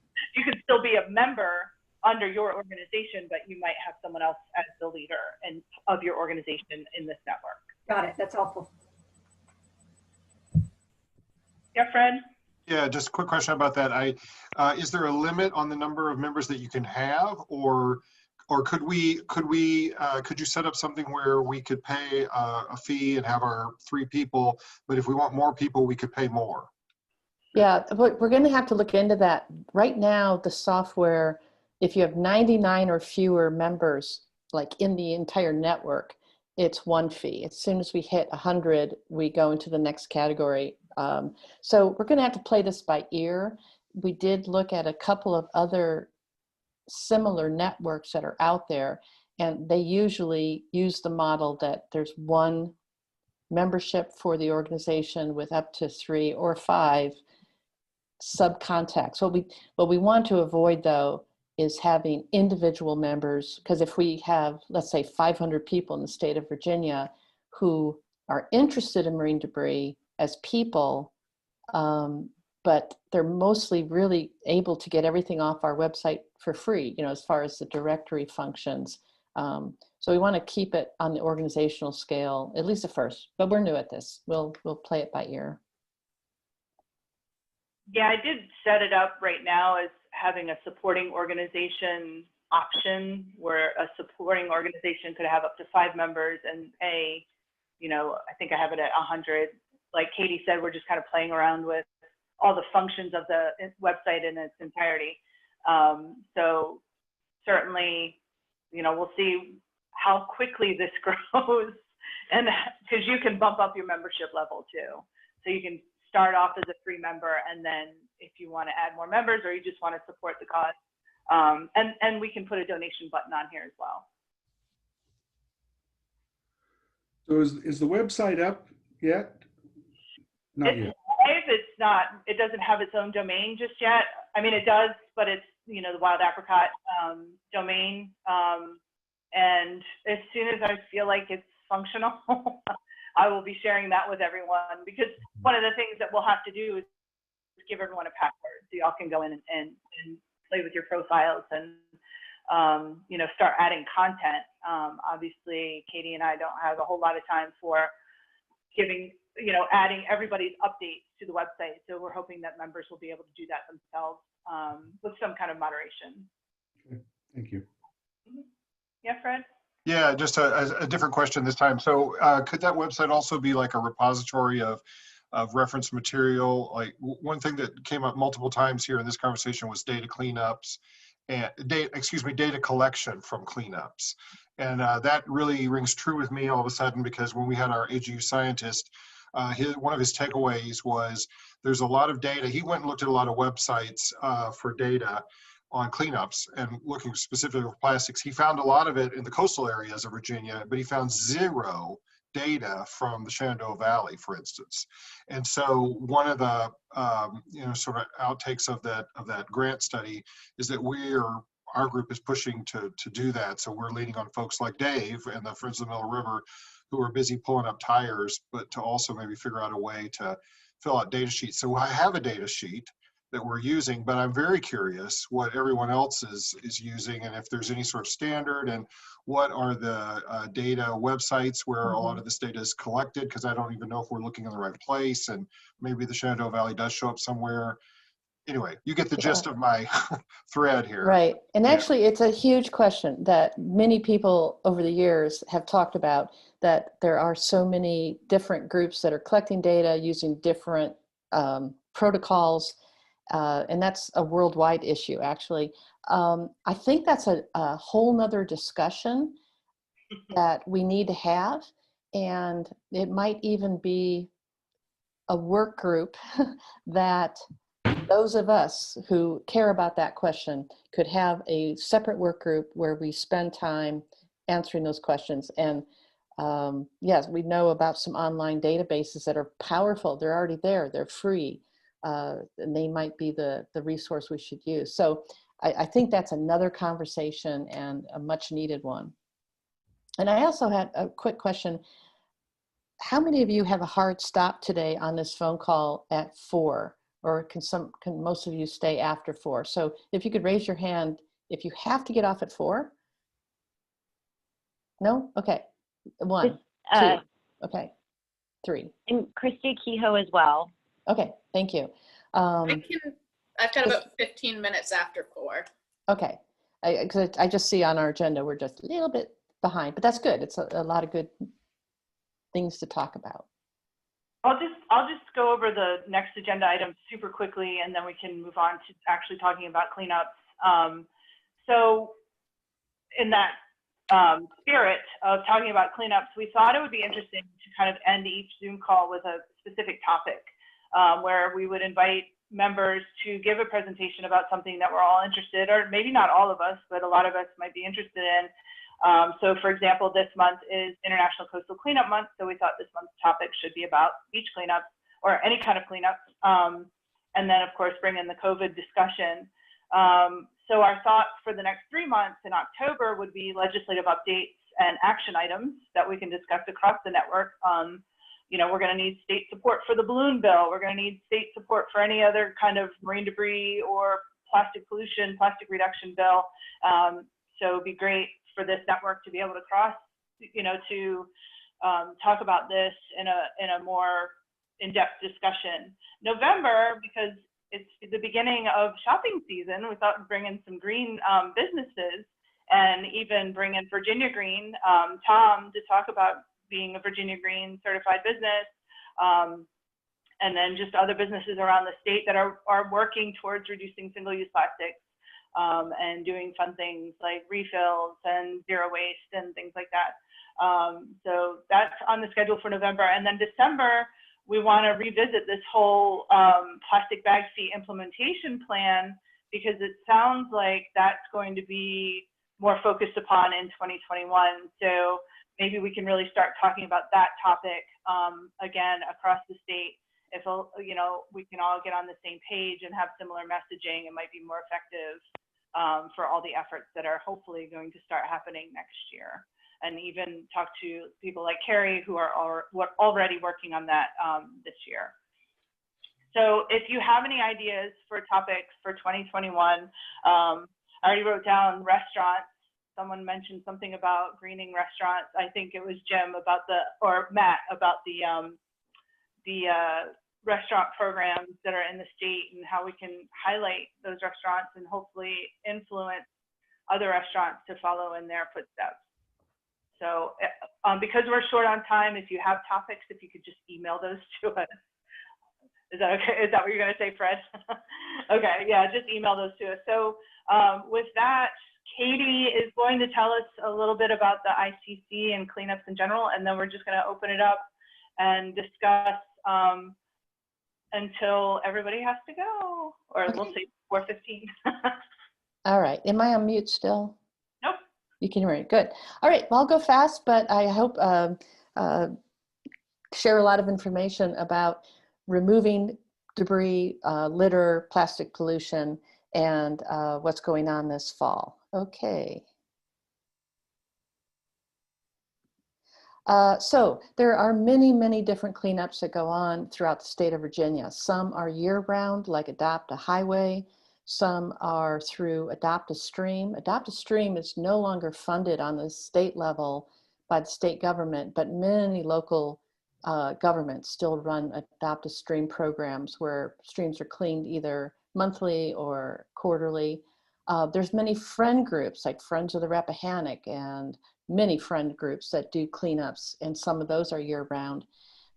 still be a member under your organization, but you might have someone else as the leader of your organization in this network. Got it. That's helpful. Yeah, Fred? Yeah, just a quick question about that. Is there a limit on the number of members that you can have, or could you set up something where we could pay a fee and have our 3 people, but if we want more people, we could pay more? Yeah, we're going to have to look into that. Right now, the software, if you have 99 or fewer members, like in the entire network, it's 1 fee. As soon as we hit 100, we go into the next category. So we're going to have to play this by ear. We did look at a couple of other similar networks that are out there, and they usually use the model that there's 1 membership for the organization with up to 3 or 5 subcontacts. What we want to avoid, though, is having individual members, because if we have, let's say, 500 people in the state of Virginia who are interested in marine debris as people, but they're mostly really able to get everything off our website for free, as far as the directory functions. So we want to keep it on the organizational scale, at least at first, but we're new at this. We'll play it by ear. Yeah, I did set it up right now as having a supporting organization option, where a supporting organization could have up to 5 members and pay, I think I have it at 100. Like Katie said, we're just kind of playing around with all the functions of the website in its entirety. So certainly, we'll see how quickly this grows, and because you can bump up your membership level too. So you can start off as a free member, and then if you want to add more members, or you just want to support the cause, and we can put a donation button on here as well. So is the website up yet? Not yet. It's not. It doesn't have its own domain just yet. I mean, it does, but it's the Wild Apricot domain. And as soon as I feel like it's functional, I will be sharing that with everyone, because one of the things that we'll have to do is give everyone a password so y'all can go in and play with your profiles and you know, start adding content. Obviously, Katie and I don't have a whole lot of time for giving, you know, adding everybody's updates to the website. So we're hoping that members will be able to do that themselves with some kind of moderation. Okay, thank you. Yeah, Fred? Yeah, just a different question this time. So could that website also be like a repository of reference material? Like one thing that came up multiple times here in this conversation was data cleanups and data collection from cleanups. And that really rings true with me all of a sudden, because when we had our AGU scientist, one of his takeaways was there's a lot of data. He went and looked at a lot of websites for data on cleanups and looking specifically for plastics. He found a lot of it in the coastal areas of Virginia, but he found zero data from the Shenandoah Valley, for instance. And so one of the you know, sort of outtakes of that grant study is that our group is pushing to do that. So we're leaning on folks like Dave and the Friends of the Middle River, who are busy pulling up tires, but to also maybe figure out a way to fill out data sheets. So I have a data sheet that we're using, but I'm very curious what everyone else is using, and if there's any sort of standard, and what are the data websites where a lot of this data is collected, because I don't even know if we're looking in the right place, and maybe the Shenandoah Valley does show up somewhere. Anyway, you get the gist of my thread here. Right. And actually, it's a huge question that many people over the years have talked about, that there are so many different groups that are collecting data using different protocols. And that's a worldwide issue, actually. I think that's a whole nother discussion that we need to have. And it might even be a work group that those of us who care about that question could have a separate work group where we spend time answering those questions. And yes, we know about some online databases that are powerful. They're already there. They're free. And they might be the resource we should use. So I think that's another conversation, and a much needed one. And I also had a quick question. How many of you have a hard stop today on this phone call at 4? Or can most of you stay after 4? So if you could raise your hand if you have to get off at 4. No? Okay. 1, 2, okay, 3. And Christy Kehoe as well. Okay, thank you. I've got about 15 minutes after 4. Okay, because I just see on our agenda we're just a little bit behind, but that's good. It's a lot of good things to talk about. I'll just go over the next agenda item super quickly, and then we can move on to actually talking about cleanups. So in that spirit of talking about cleanups, we thought it would be interesting to kind of end each Zoom call with a specific topic where we would invite members to give a presentation about something that we're all interested, or maybe not all of us, but a lot of us might be interested in. So for example, this month is International Coastal Cleanup Month. So we thought this month's topic should be about beach cleanups or any kind of cleanups. And then of course, bring in the COVID discussion. So our thought for the next 3 months in October would be legislative updates and action items that we can discuss across the network. You know, we're going to need state support for the balloon bill. We're going to need state support for any other kind of marine debris or plastic pollution, plastic reduction bill. So it'd be great for this network to be able to cross, you know, to talk about this in a more in-depth discussion. November, because it's the beginning of shopping season, we thought we'd bring in some green businesses, and even bring in Virginia Green, Tom, to talk about being a Virginia Green certified business, and then just other businesses around the state that are working towards reducing single-use plastics. And doing fun things like refills and zero waste and things like that. So that's on the schedule for November. And then December, we want to revisit this whole plastic bag fee implementation plan, because it sounds like that's going to be more focused upon in 2021. So maybe we can really start talking about that topic again across the state. If you know, we can all get on the same page and have similar messaging, it might be more effective for all the efforts that are hopefully going to start happening next year. and even talk to people like Carrie who are already working on that this year. So if you have any ideas for topics for 2021, I already wrote down restaurants. Someone mentioned something about greening restaurants. I think it was Jim about or Matt about the restaurant programs that are in the state and how we can highlight those restaurants and hopefully influence other restaurants to follow in their footsteps. So because we're short on time, if you have topics, if you could just email those to us. Is that okay? Is that what you're going to say, Fred? Okay, yeah, just email those to us. So with that, Katie is going to tell us a little bit about the ICC and cleanups in general, and then we're just going to open it up and discuss until everybody has to go, or okay. We'll say 4:15. All right, am I on mute still? Nope. You can hear me, good. All right, well, I'll go fast, but I hope share a lot of information about removing debris, litter, plastic pollution, and what's going on this fall. Okay. So there are many, many different cleanups that go on throughout the state of Virginia. Some are year-round, like Adopt a Highway. Some are through Adopt a Stream. Adopt a Stream is no longer funded on the state level by the state government, but many local governments still run Adopt a Stream programs where streams are cleaned either monthly or quarterly. There's many friend groups like Friends of the Rappahannock and many friend groups that do cleanups, and some of those are year-round.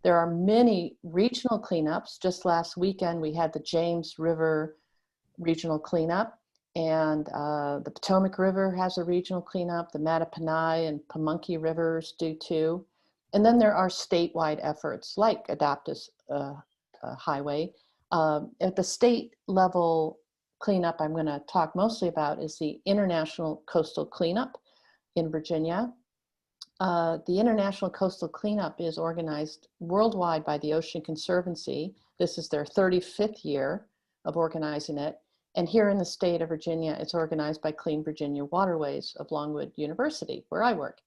There are many regional cleanups. Just last weekend we had the James River regional cleanup, and the Potomac River has a regional cleanup. The Mattaponi and Pamunkey Rivers do too. And then there are statewide efforts like Adopt a Highway. At the state level cleanup I'm going to talk mostly about is the International Coastal Cleanup in Virginia. The International Coastal Cleanup is organized worldwide by the Ocean Conservancy. This is their 35th year of organizing it. And here in the state of Virginia, it's organized by Clean Virginia Waterways of Longwood University, where I work.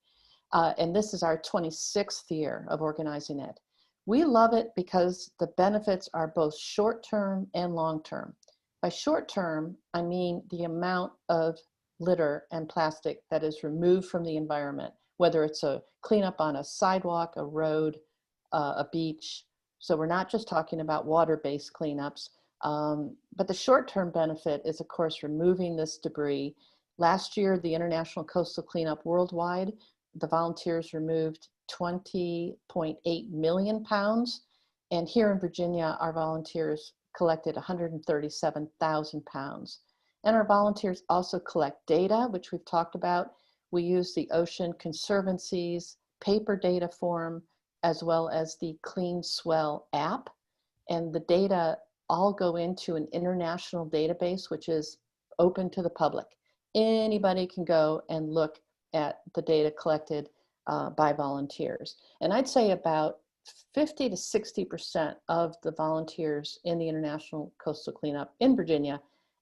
And this is our 26th year of organizing it. We love it because the benefits are both short-term and long-term. By short-term, I mean the amount of litter and plastic that is removed from the environment, whether it's a cleanup on a sidewalk, a road, a beach. So we're not just talking about water-based cleanups, but the short-term benefit is, of course, removing this debris. Last year, the International Coastal Cleanup worldwide, the volunteers removed 20.8 million pounds. And here in Virginia, our volunteers collected 137,000 pounds. And our volunteers also collect data, which we've talked about. We use the Ocean Conservancy's paper data form, as well as the Clean Swell app. And the data all go into an international database, which is open to the public. Anybody can go and look at the data collected by volunteers. And I'd say about 50 to 60% of the volunteers in the International Coastal Cleanup in Virginia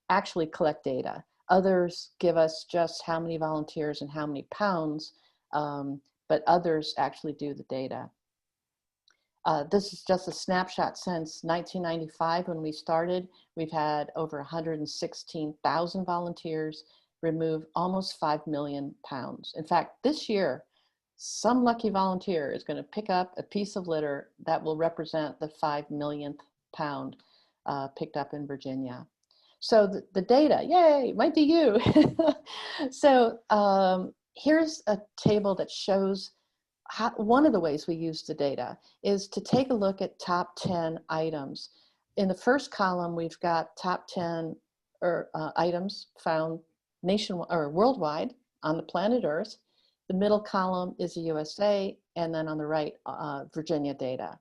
actually collect data. Others give us just how many volunteers and how many pounds, but others actually do the data. This is just a snapshot since 1995 when we started. We've had over 116,000 volunteers remove almost 5 million pounds. In fact, this year, some lucky volunteer is going to pick up a piece of litter that will represent the 5 millionth pound picked up in Virginia. So the data, yay, might be you. So here's a table that shows how, one of the ways we use the data is to take a look at top 10 items. In the first column, we've got top 10 items found nationwide or worldwide on the planet Earth. The middle column is the USA, and then on the right, Virginia data.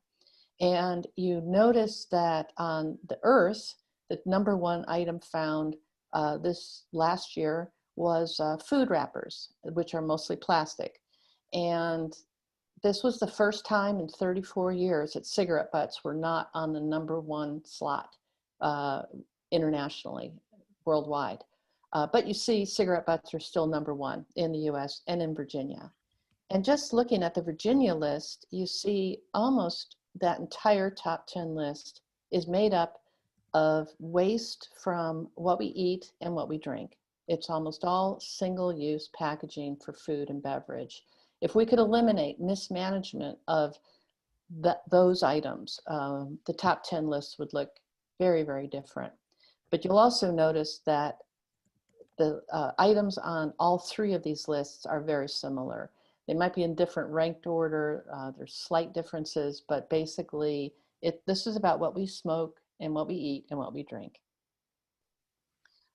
And you notice that on the Earth, the #1 item found this last year was food wrappers, which are mostly plastic. And this was the first time in 34 years that cigarette butts were not on the #1 slot internationally, worldwide. But you see cigarette butts are still #1 in the US and in Virginia. And just looking at the Virginia list, you see almost that entire top 10 list is made up of waste from what we eat and what we drink. It's almost all single-use packaging for food and beverage. If we could eliminate mismanagement of those items, the top 10 lists would look very, very different. But you'll also notice that the items on all three of these lists are very similar. They might be in different ranked order, there's slight differences, but basically this is about what we smoke and what we eat and what we drink.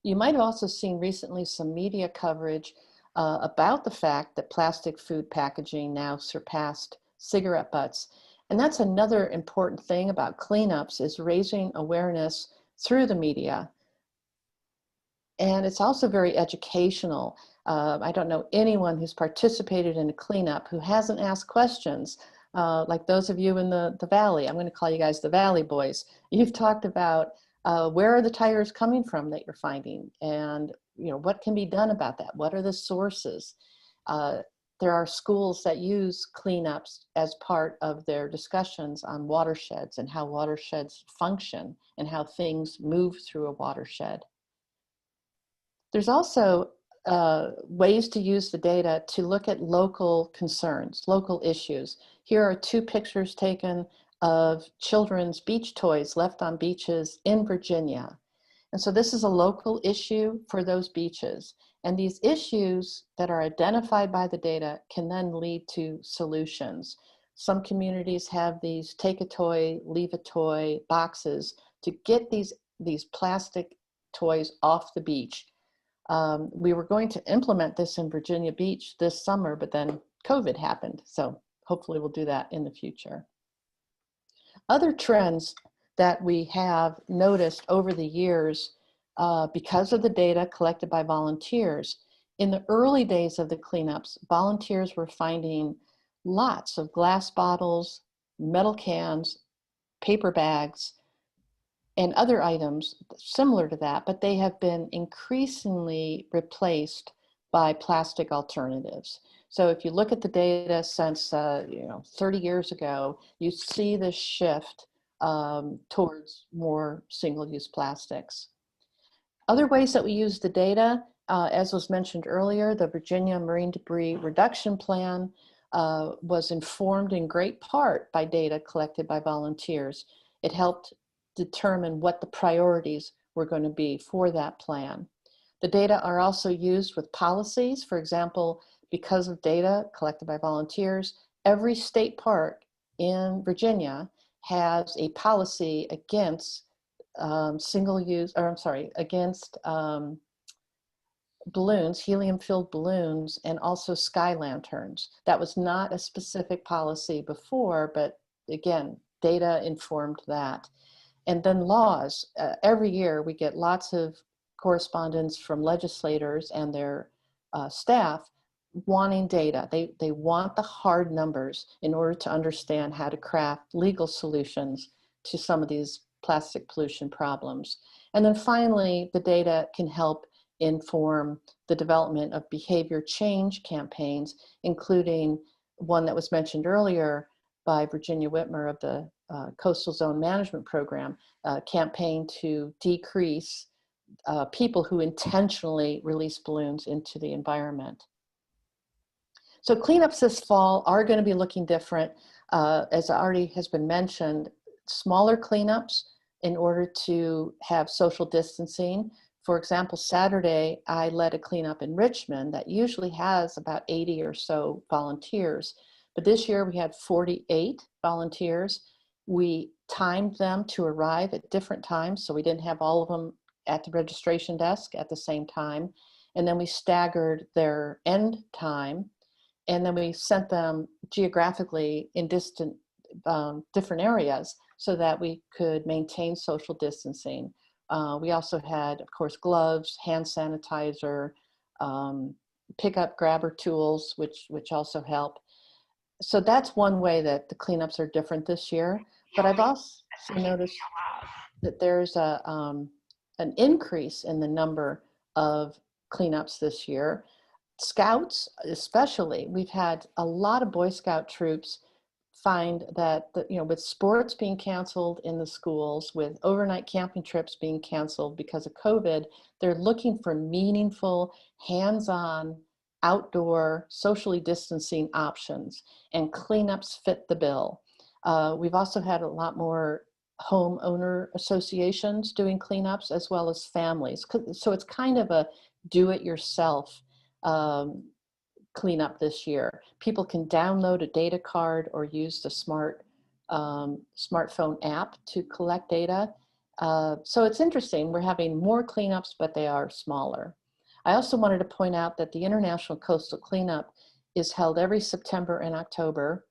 You might have also seen recently some media coverage about the fact that plastic food packaging now surpassed cigarette butts. And that's another important thing about cleanups, is raising awareness through the media. And it's also very educational. I don't know anyone who's participated in a cleanup who hasn't asked questions, like those of you in the Valley. I'm going to call you guys the Valley Boys. You've talked about where are the tires coming from that you're finding, and what can be done about that? What are the sources? There are schools that use cleanups as part of their discussions on watersheds and how watersheds function and how things move through a watershed. There's also ways to use the data to look at local concerns, local issues. Here are two pictures taken of children's beach toys left on beaches in Virginia. And so this is a local issue for those beaches. And these issues that are identified by the data can then lead to solutions. Some communities have these take a toy, leave a toy boxes to get these plastic toys off the beach. We were going to implement this in Virginia Beach this summer, but then COVID happened. So hopefully we'll do that in the future. Other trends that we have noticed over the years because of the data collected by volunteers. In the early days of the cleanups, volunteers were finding lots of glass bottles, metal cans, paper bags, and other items similar to that, but they have been increasingly replaced by plastic alternatives. So if you look at the data since 30 years ago, you see this shift towards more single-use plastics. Other ways that we use the data, as was mentioned earlier, the Virginia Marine Debris Reduction Plan was informed in great part by data collected by volunteers. It helped determine what the priorities were going to be for that plan. The data are also used with policies. For example, because of data collected by volunteers, every state park in Virginia has a policy against balloons, helium-filled balloons, and also sky lanterns. That was not a specific policy before, but again, data informed that. And then laws. Every year we get lots of correspondence from legislators and their staff wanting data. They want the hard numbers in order to understand how to craft legal solutions to some of these plastic pollution problems. And then finally, the data can help inform the development of behavior change campaigns, including one that was mentioned earlier by Virginia Whitmer of the Coastal Zone Management Program, a campaign to decrease people who intentionally release balloons into the environment. So cleanups this fall are going to be looking different. As already has been mentioned, smaller cleanups in order to have social distancing. For example, Saturday, I led a cleanup in Richmond that usually has about 80 or so volunteers. But this year we had 48 volunteers. We timed them to arrive at different times, so we didn't have all of them at the registration desk at the same time. And then we staggered their end time. And then we sent them geographically in different areas so that we could maintain social distancing. We also had, of course, gloves, hand sanitizer, pickup grabber tools, which also help. So that's one way that the cleanups are different this year. But I've also noticed that there's an increase in the number of cleanups this year. Scouts, especially, we've had a lot of Boy Scout troops find that, with sports being canceled in the schools, with overnight camping trips being canceled because of COVID, they're looking for meaningful, hands-on, outdoor, socially distancing options, and cleanups fit the bill. We've also had a lot more homeowner associations doing cleanups as well as families. So it's kind of a do-it-yourself cleanup this year. People can download a data card or use the smartphone app to collect data. So it's interesting. We're having more cleanups, but they are smaller. I also wanted to point out that the International Coastal Cleanup is held every September and October.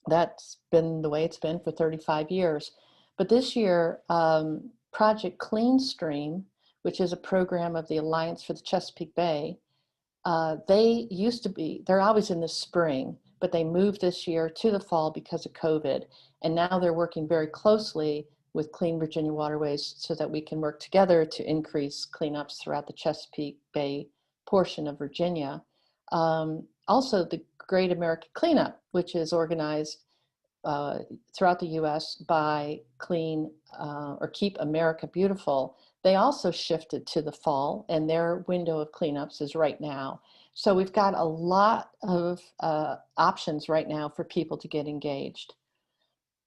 That's been the way it's been for 35 years. But this year, Project Clean Stream, which is a program of the Alliance for the Chesapeake Bay, they're always in the spring, but they moved this year to the fall because of COVID. And now they're working very closely with Clean Virginia Waterways so that we can work together to increase cleanups throughout the Chesapeake Bay portion of Virginia. Also, the Great American Cleanup, which is organized throughout the US by Keep America Beautiful, they also shifted to the fall, and their window of cleanups is right now. So we've got a lot of options right now for people to get engaged.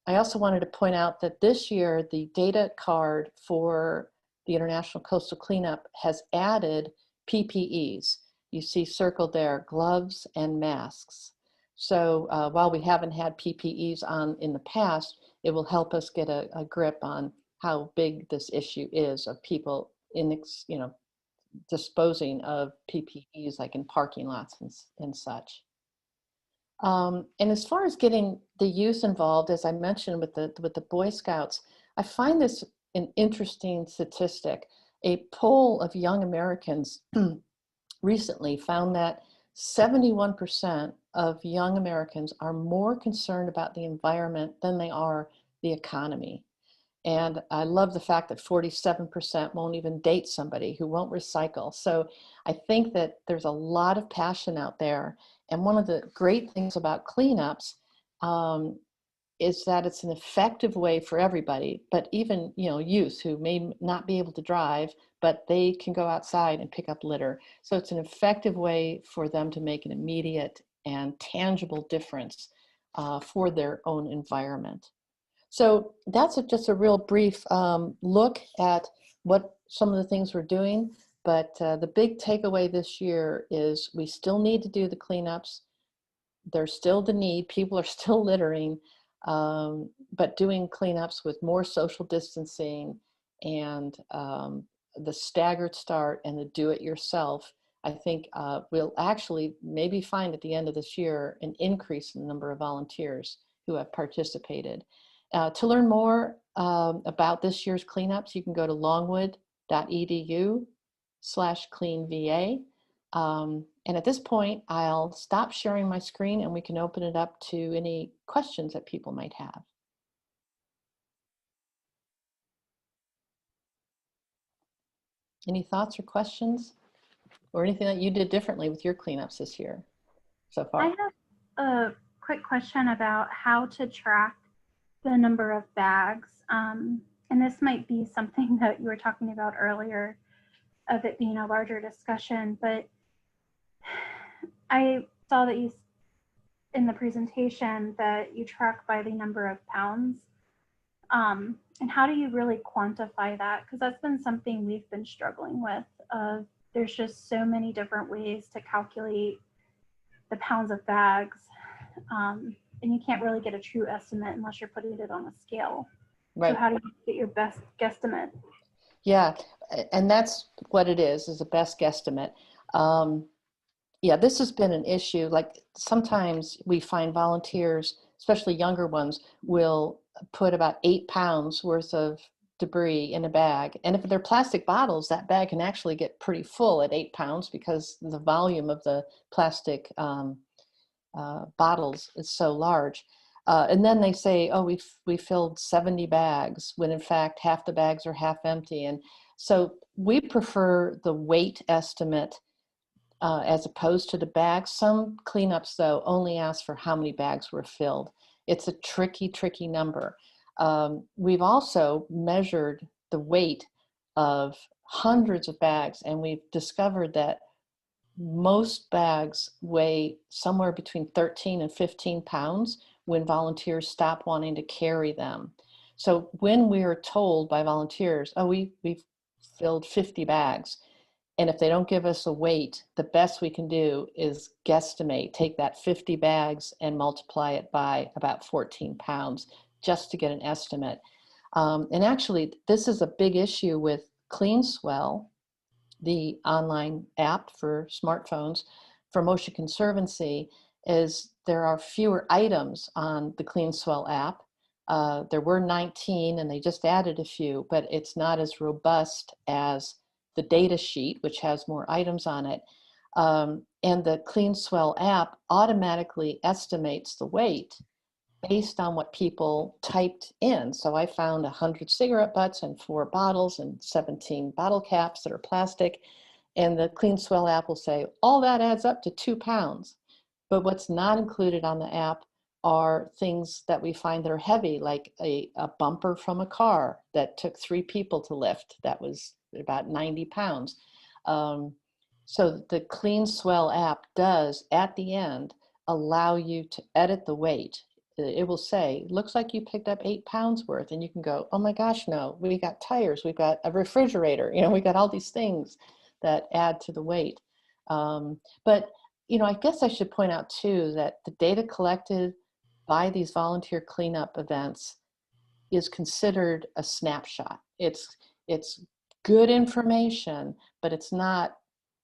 I also wanted to point out that this year, the data card for the International Coastal Cleanup has added PPEs. You see circled there, gloves and masks. So while we haven't had PPEs on in the past, it will help us get a grip on how big this issue is of people disposing of PPEs like in parking lots and such. And as far as getting the youth involved, as I mentioned with the Boy Scouts, I find this an interesting statistic. A poll of young Americans recently found that 71% of young Americans are more concerned about the environment than they are the economy. And I love the fact that 47% won't even date somebody who won't recycle. So I think that there's a lot of passion out there. And one of the great things about cleanups is that it's an effective way for everybody, but even youth who may not be able to drive, but they can go outside and pick up litter. So it's an effective way for them to make an immediate and tangible difference for their own environment. So that's just a real brief look at what some of the things we're doing. But the big takeaway this year is we still need to do the cleanups. There's still the need. People are still littering, but doing cleanups with more social distancing and the staggered start and the do-it-yourself, I think we'll actually maybe find at the end of this year an increase in the number of volunteers who have participated. To learn more about this year's cleanups, you can go to longwood.edu/cleanva. And at this point, I'll stop sharing my screen and we can open it up to any questions that people might have. Any thoughts or questions or anything that you did differently with your cleanups this year so far? I have a quick question about how to track the number of bags. And this might be something that you were talking about earlier of it being a larger discussion, but I saw that you, in the presentation, that you track by the number of pounds. And how do you really quantify that? Because that's been something we've been struggling with. There's just so many different ways to calculate the pounds of bags. And you can't really get a true estimate unless you're putting it on a scale. Right. So how do you get your best guesstimate? Yeah, and that's what it is a best guesstimate. Yeah, this has been an issue. Like sometimes we find volunteers, especially younger ones, will put about 8 pounds worth of debris in a bag. And if they're plastic bottles, that bag can actually get pretty full at 8 pounds because the volume of the plastic bottles is so large. And then they say, oh, we filled 70 bags, when in fact half the bags are half empty. And so we prefer the weight estimate as opposed to the bags. Some cleanups, though, only ask for how many bags were filled. It's a tricky number. We've also measured the weight of hundreds of bags, and we've discovered that most bags weigh somewhere between 13 and 15 pounds when volunteers stop wanting to carry them. So when we are told by volunteers, oh, we've filled 50 bags, and if they don't give us a weight, the best we can do is guesstimate, take that 50 bags and multiply it by about 14 pounds just to get an estimate. And actually, this is a big issue with CleanSwell, the online app for smartphones for Motion Conservancy, is there are fewer items on the CleanSwell app. There were 19 and they just added a few, but it's not as robust as the data sheet, which has more items on it. And the CleanSwell app automatically estimates the weight based on what people typed in. So I found 100 cigarette butts and 4 bottles and 17 bottle caps that are plastic. And the CleanSwell app will say, all that adds up to 2 pounds. But what's not included on the app are things that we find that are heavy, like a bumper from a car that took 3 people to lift. That was about 90 pounds. So the CleanSwell app does, at the end, allow you to edit the weight. It will say, looks like you picked up 8 pounds worth, and you can go, oh my gosh, no, we got tires, we've got a refrigerator, we got all these things that add to the weight. But, I guess I should point out too that the data collected by these volunteer cleanup events is considered a snapshot. It's good information, but it's not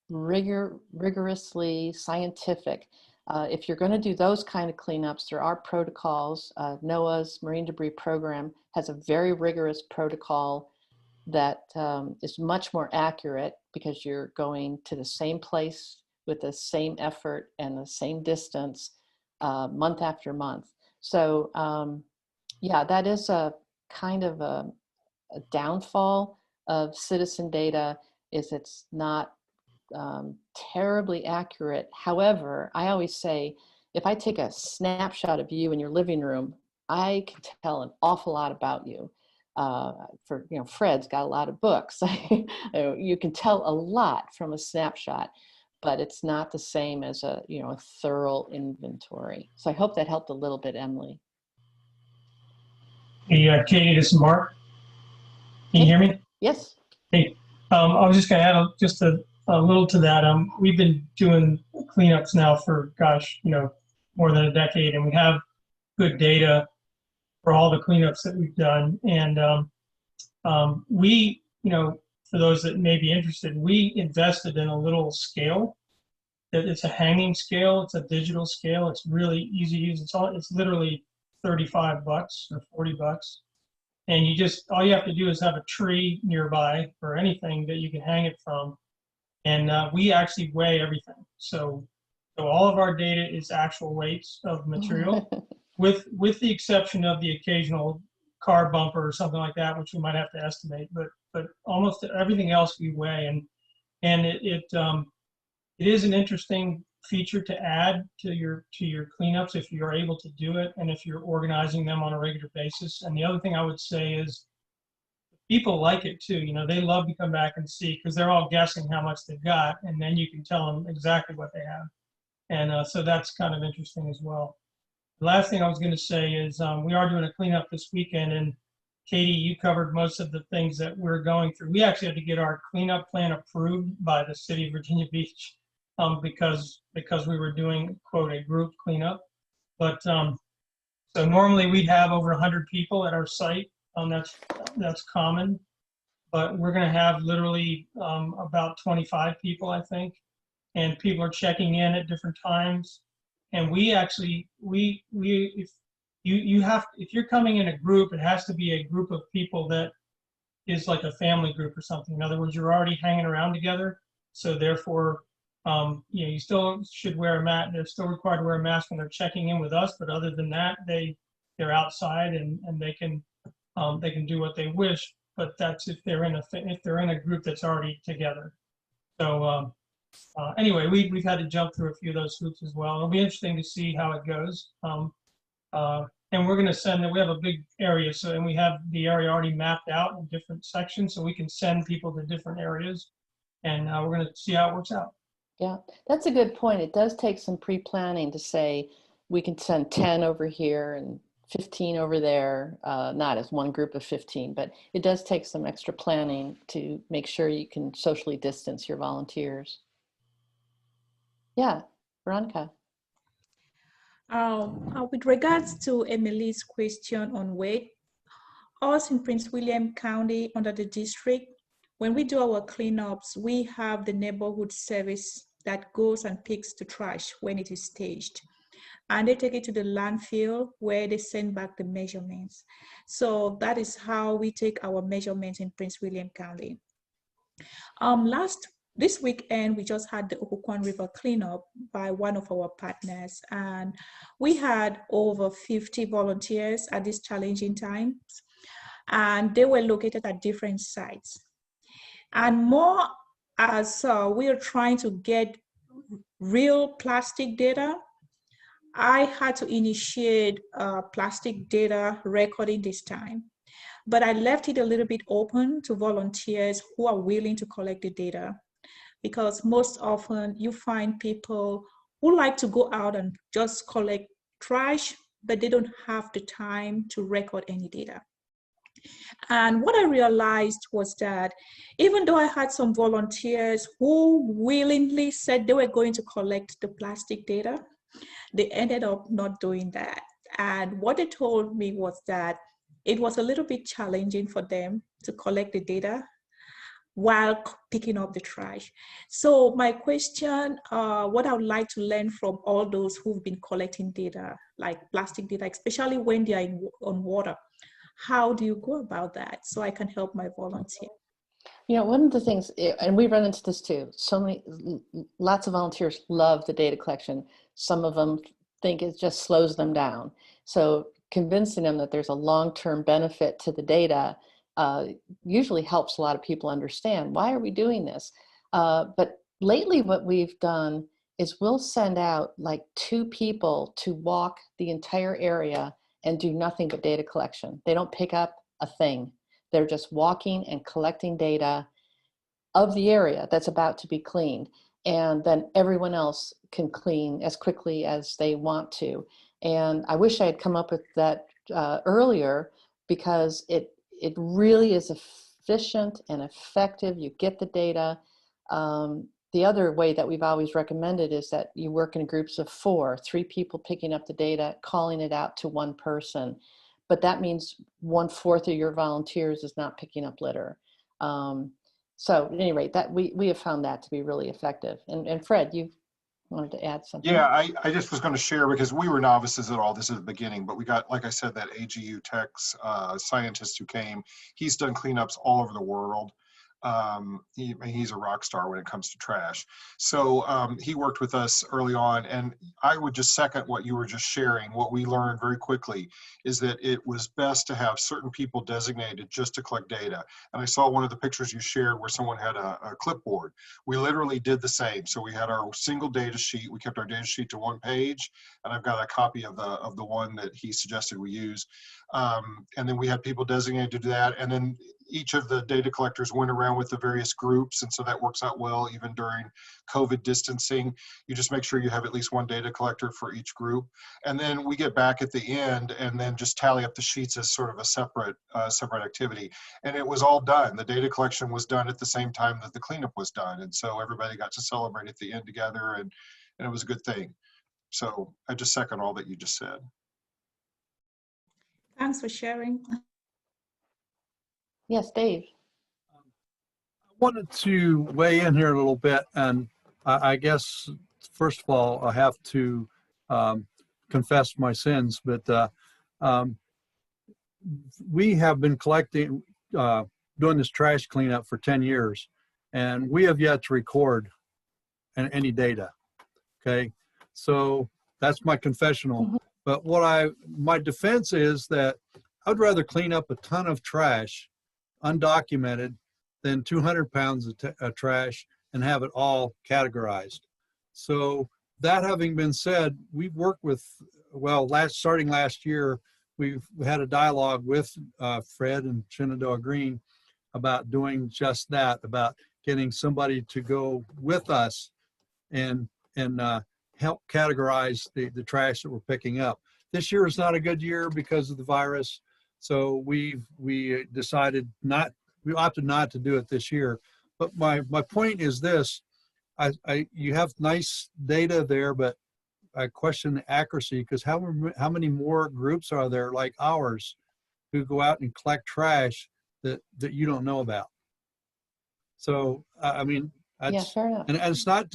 rigorously scientific. If you're going to do those kind of cleanups, there are protocols. NOAA's Marine Debris Program has a very rigorous protocol that is much more accurate because you're going to the same place with the same effort and the same distance month after month. So yeah, that is a kind of a downfall of citizen data, is it's not terribly accurate. However, I always say, if I take a snapshot of you in your living room, I can tell an awful lot about you. Fred's got a lot of books. You can tell a lot from a snapshot, but it's not the same as a thorough inventory. So I hope that helped a little bit, Emily. Hey, Katie, this is Mark. Can you hear me? Yes. Hey, I was just going to add just a little to that. We've been doing cleanups now for, more than a decade, and we have good data for all the cleanups that we've done. And we, for those that may be interested, we invested in a little scale. It's a hanging scale. It's a digital scale. It's really easy to use. It's literally $35 or $40. And all you have to do is have a tree nearby or anything that you can hang it from. And we actually weigh everything. So all of our data is actual weights of material, with the exception of the occasional car bumper or something like that, which we might have to estimate. But almost everything else we weigh, and it is an interesting feature to add to your cleanups if you're able to do it, and if you're organizing them on a regular basis. And the other thing I would say is, people like it too. They love to come back and see, because they're all guessing how much they've got, and then you can tell them exactly what they have. And so that's kind of interesting as well. The last thing I was going to say is we are doing a cleanup this weekend, and Katie, you covered most of the things that we're going through. We actually had to get our cleanup plan approved by the city of Virginia Beach because we were doing, quote, a group cleanup. But so normally we'd have over 100 people at our site. That's common, but we're going to have literally about 25 people, I think, and people are checking in at different times. And we actually, if you're coming in a group, it has to be a group of people that is like a family group or something. In other words, you're already hanging around together, so therefore, you still should wear a mask. They're still required to wear a mask when they're checking in with us, but other than that, they're outside and they can do what they wish. But that's if they're in a group that's already together. So Anyway, we've had to jump through a few of those hoops as well. It'll be interesting to see how it goes. And we're going to send we have a big area, and we have the area already mapped out in different sections, so we can send people to different areas, and we're going to see how it works out. Yeah, that's a good point. It does take some pre-planning to say we can send 10 over here and 15 over there, not as one group of 15, but it does take some extra planning to make sure you can socially distance your volunteers. Yeah, Veronica. With regards to Emily's question on weight, us in Prince William County under the district, when we do our cleanups, we have the neighborhood service that goes and picks the trash when it is staged. And they take it to the landfill where they send back the measurements. So that is how we take our measurements in Prince William County. This weekend, we just had the Ocoquan River cleanup by one of our partners, and we had over 50 volunteers at these challenging times, and they were located at different sites. And more as we are trying to get real plastic data, I had to initiate plastic data recording this time, but I left it a little bit open to volunteers who are willing to collect the data, because most often you find people who like to go out and just collect trash, but they don't have the time to record any data. And what I realized was that even though I had some volunteers who willingly said they were going to collect the plastic data, they ended up not doing that. And what they told me was that it was a little bit challenging for them to collect the data while picking up the trash. So my question, what I would like to learn from all those who've been collecting data, like plastic data, especially when they are on water, how do you go about that so I can help my volunteer? You know, one of the things, and we run into this too, lots of volunteers love the data collection. Some of them think it just slows them down. So convincing them that there's a long-term benefit to the data usually helps a lot of people understand, why are we doing this? But lately what we've done is we'll send out like 2 people to walk the entire area and do nothing but data collection. They don't pick up a thing. They're just walking and collecting data of the area that's about to be cleaned. And then everyone else can clean as quickly as they want to. And I wish I had come up with that earlier, because it really is efficient and effective. You get the data. The other way that we've always recommended is that you work in groups of 4, 3 people picking up the data, calling it out to 1 person. But that means 1/4 of your volunteers is not picking up litter. So at any rate, that we have found that to be really effective. And Fred, you wanted to add something? Yeah, I just was going to share, because we were novices at all this at the beginning, but we got, like I said, that AGU Tech's scientist who came. He's done cleanups all over the world. He's a rock star when it comes to trash. So he worked with us early on, and I would just second what you were just sharing. What we learned very quickly is that it was best to have certain people designated just to collect data. And I saw one of the pictures you shared where someone had a clipboard. We literally did the same. So we had our single data sheet. We kept our data sheet to 1 page, and I've got a copy of the one that he suggested we use. And then we had people designated to do that, and then each of the data collectors went around with the various groups, and so that works out well even during COVID distancing. You just make sure you have at least 1 data collector for each group, and then we get back at the end and then just tally up the sheets as sort of a separate activity. And it was all done. The data collection was done at the same time that the cleanup was done, and so everybody got to celebrate at the end together, and it was a good thing. So I just second all that you just said. Thanks for sharing. Yes, Dave. I wanted to weigh in here a little bit, and I guess, first of all, I have to confess my sins, but we have been collecting, doing this trash cleanup for 10 years, and we have yet to record any data, okay? So that's my confessional. Mm-hmm. But my defense is that I'd rather clean up a ton of trash undocumented than 200 pounds of trash and have it all categorized. So that having been said, we've worked with, well, starting last year, we had a dialogue with Fred and Shenandoah Green about doing just that, about getting somebody to go with us and help categorize the trash that we're picking up. This year is not a good year because of the virus, so we decided we opted not to do it this year. But my point is this: you have nice data there, but I question the accuracy, because how many more groups are there like ours who go out and collect trash that you don't know about? So I mean, yeah, fair enough. And it's not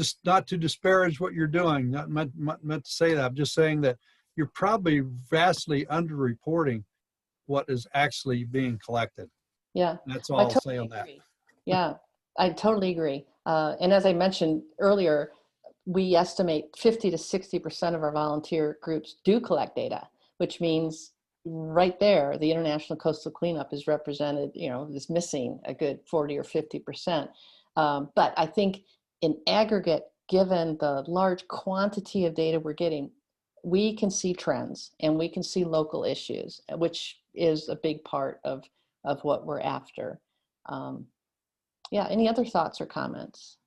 to disparage what you're doing. Not meant to say that. I'm just saying that you're probably vastly underreporting what is actually being collected. Yeah, that's all I'll say on that. Yeah, I totally agree. And as I mentioned earlier, we estimate 50 to 60% of our volunteer groups do collect data, which means right there, the International Coastal Cleanup is represented, is missing a good 40 or 50%. But I think in aggregate, given the large quantity of data we're getting, we can see trends and we can see local issues, which is a big part of what we're after. Yeah, any other thoughts or comments?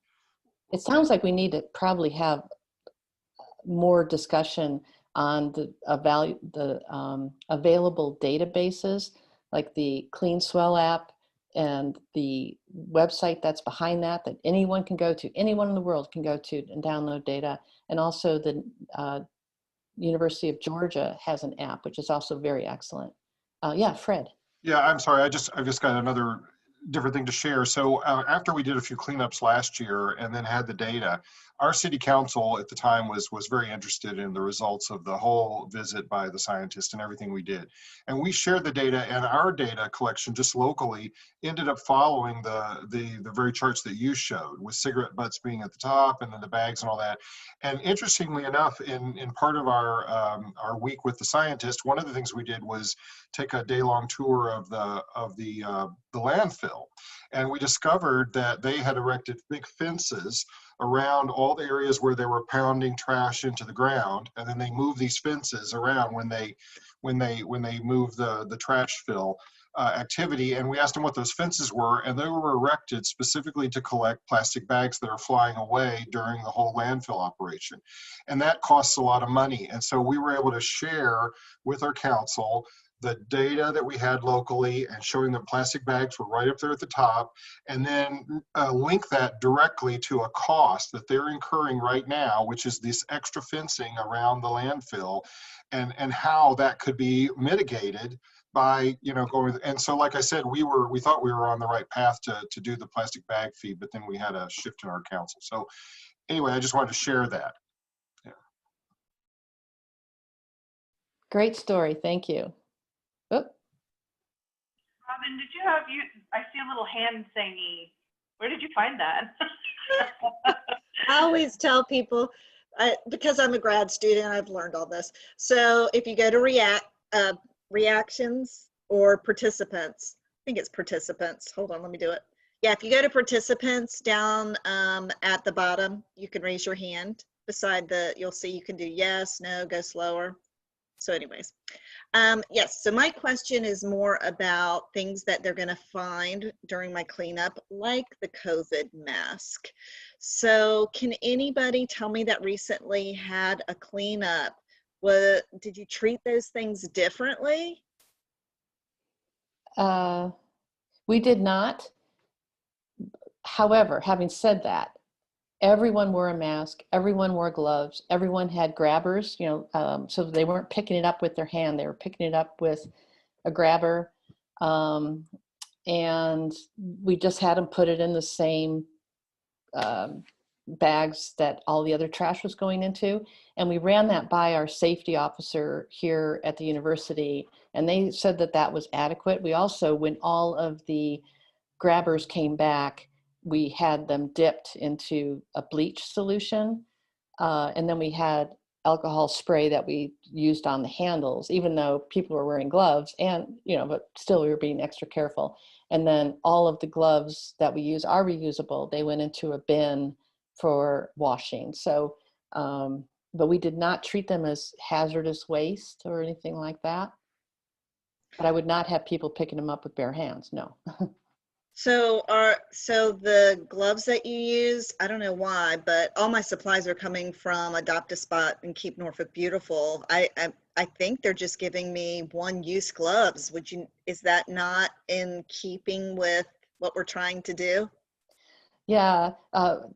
It sounds like we need to probably have more discussion on the available databases, like the Clean Swell app and the website that's behind that anyone can go to, anyone in the world can go to and download data. And also the University of Georgia has an app, which is also very excellent. Yeah, Fred. Yeah, I'm sorry. I've just got another different thing to share. So after we did a few cleanups last year and then had the data, our city council at the time was very interested in the results of the whole visit by the scientists and everything we did. And we shared the data, and our data collection just locally ended up following the very charts that you showed, with cigarette butts being at the top and then the bags and all that. And interestingly enough, in part of our week with the scientists, one of the things we did was take a day-long tour of the landfill. And we discovered that they had erected big fences around all the areas where they were pounding trash into the ground, and then they move these fences around when they move the trash fill activity. And we asked them what those fences were, and they were erected specifically to collect plastic bags that are flying away during the whole landfill operation. And that costs a lot of money. And so we were able to share with our council the data that we had locally and showing that plastic bags were right up there at the top, and then link that directly to a cost that they're incurring right now, which is this extra fencing around the landfill, and how that could be mitigated by going. And so, like I said, we thought we were on the right path to do the plastic bag fee, but then we had a shift in our council. So anyway, I just wanted to share that. Yeah. Great story, thank you. Oh. Robin, I see a little hand thingy. Where did you find that? I always tell people, because I'm a grad student, I've learned all this. So if you go to reactions or participants, I think it's participants. Hold on, let me do it. Yeah, if you go to participants down at the bottom, you can raise your hand. Beside you'll see you can do yes, no, go slower. So anyways, yes, so my question is more about things that they're going to find during my cleanup, like the COVID mask. So can anybody tell me that recently had a cleanup? Did you treat those things differently? We did not. However, having said that, everyone wore a mask, everyone wore gloves, everyone had grabbers, so they weren't picking it up with their hand, they were picking it up with a grabber. And we just had them put it in the same bags that all the other trash was going into. And we ran that by our safety officer here at the university, and they said that that was adequate. We also, when all of the grabbers came back, we had them dipped into a bleach solution. And then we had alcohol spray that we used on the handles, even though people were wearing gloves, and, but still we were being extra careful. And then all of the gloves that we use are reusable. They went into a bin for washing. So, but we did not treat them as hazardous waste or anything like that. But I would not have people picking them up with bare hands, no. So the gloves that you use, I don't know why, but all my supplies are coming from Adopt a Spot and Keep Norfolk Beautiful. I think they're just giving me one-use gloves. Is that not in keeping with what we're trying to do? Yeah,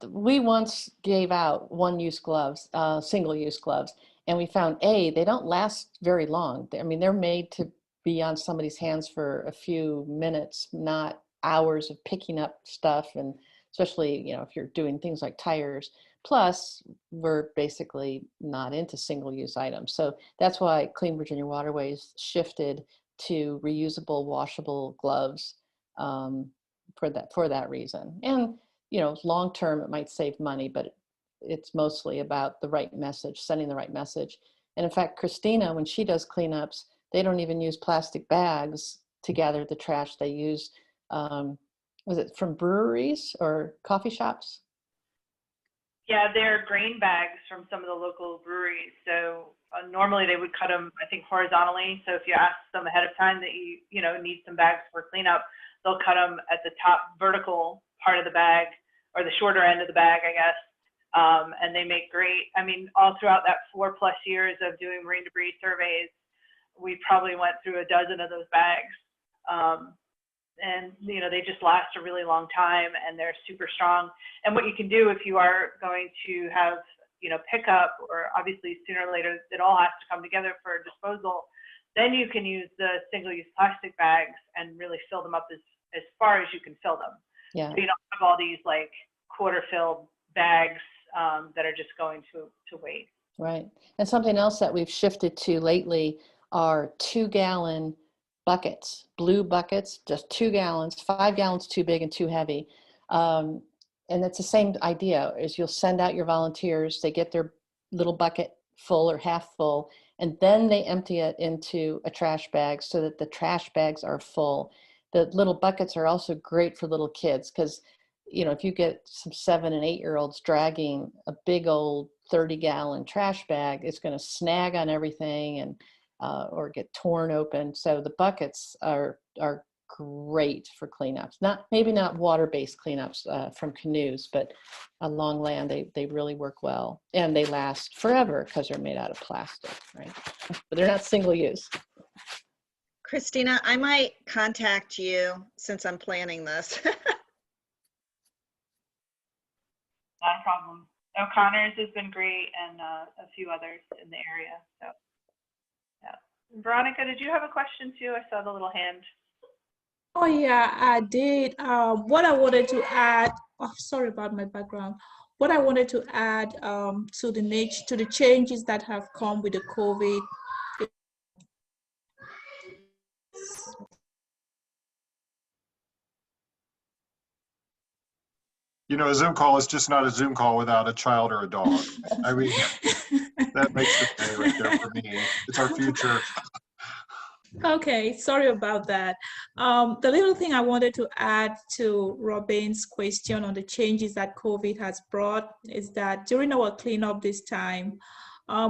we once gave out one-use gloves, single-use gloves, and we found they don't last very long. I mean, they're made to be on somebody's hands for a few minutes, not hours of picking up stuff, and especially, you know, if you're doing things like tires. Plus, we're basically not into single-use items. So that's why Clean Virginia Waterways shifted to reusable, washable gloves for that reason. And you know, long term, it might save money, but it's mostly about the right message, sending the right message. And in fact, Christina, when she does cleanups, they don't even use plastic bags to gather the trash. They use, was it from breweries or coffee shops? Yeah, they're grain bags from some of the local breweries. So normally they would cut them, I think, horizontally. So if you ask them ahead of time that you know, need some bags for cleanup, they'll cut them at the top vertical part of the bag, or the shorter end of the bag, I guess. And they make great, I mean, all throughout that 4+ years of doing marine debris surveys, we probably went through a dozen of those bags. And, you know, they just last a really long time, and they're super strong. And what you can do if you are going to have, you know, pickup, or obviously sooner or later, it all has to come together for disposal, then you can use the single-use plastic bags and really fill them up as far as you can fill them. Yeah. So you don't have all these like quarter-filled bags that are just going to waste. Right. And something else that we've shifted to lately are 2-gallon buckets, blue buckets, just 2 gallons, 5 gallons too big and too heavy. And it's the same idea, is you'll send out your volunteers, they get their little bucket full or half full, and then they empty it into a trash bag so that the trash bags are full. The little buckets are also great for little kids because, you know, if you get some 7 and 8-year-olds dragging a big old 30-gallon trash bag, it's going to snag on everything and or get torn open. So the buckets are great for cleanups. Maybe not water-based cleanups from canoes, but along land they really work well, and they last forever because they're made out of plastic, right? But they're not single use. Christina, I might contact you since I'm planning this. Not a problem. O'Connor's has been great, and a few others in the area. So, yeah. Veronica, did you have a question too? I saw the little hand. Oh yeah, I did. What I wanted to add, oh, sorry about my background. What I wanted to add to the changes that have come with the COVID. You know, a Zoom call is just not a Zoom call without a child or a dog. I mean, that makes the day right there for me. It's our future. Okay, sorry about that. The little thing I wanted to add to Robin's question on the changes that COVID has brought is that during our cleanup this time,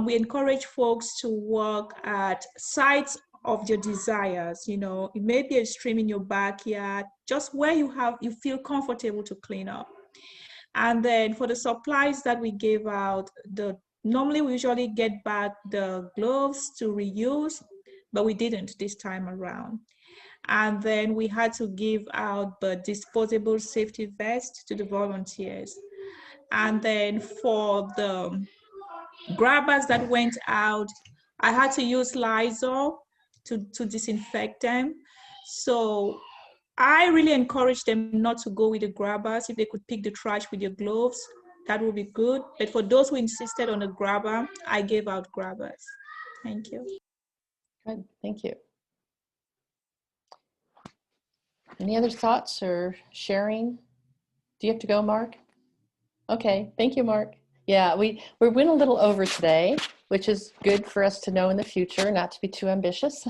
we encourage folks to work at sites of your desires. You know, it may be a stream in your backyard, just where you feel comfortable to clean up. And then for the supplies that we gave out, normally we usually get back the gloves to reuse, but we didn't this time around. And then we had to give out the disposable safety vest to the volunteers. And then for the grabbers that went out, I had to use Lysol to disinfect them. So I really encourage them not to go with the grabbers. If they could pick the trash with your gloves, that would be good. But for those who insisted on a grabber, I gave out grabbers. Thank you. Good, thank you. Any other thoughts or sharing? Do you have to go, Mark? Okay, thank you, Mark. Yeah, we went a little over today, which is good for us to know in the future, not to be too ambitious.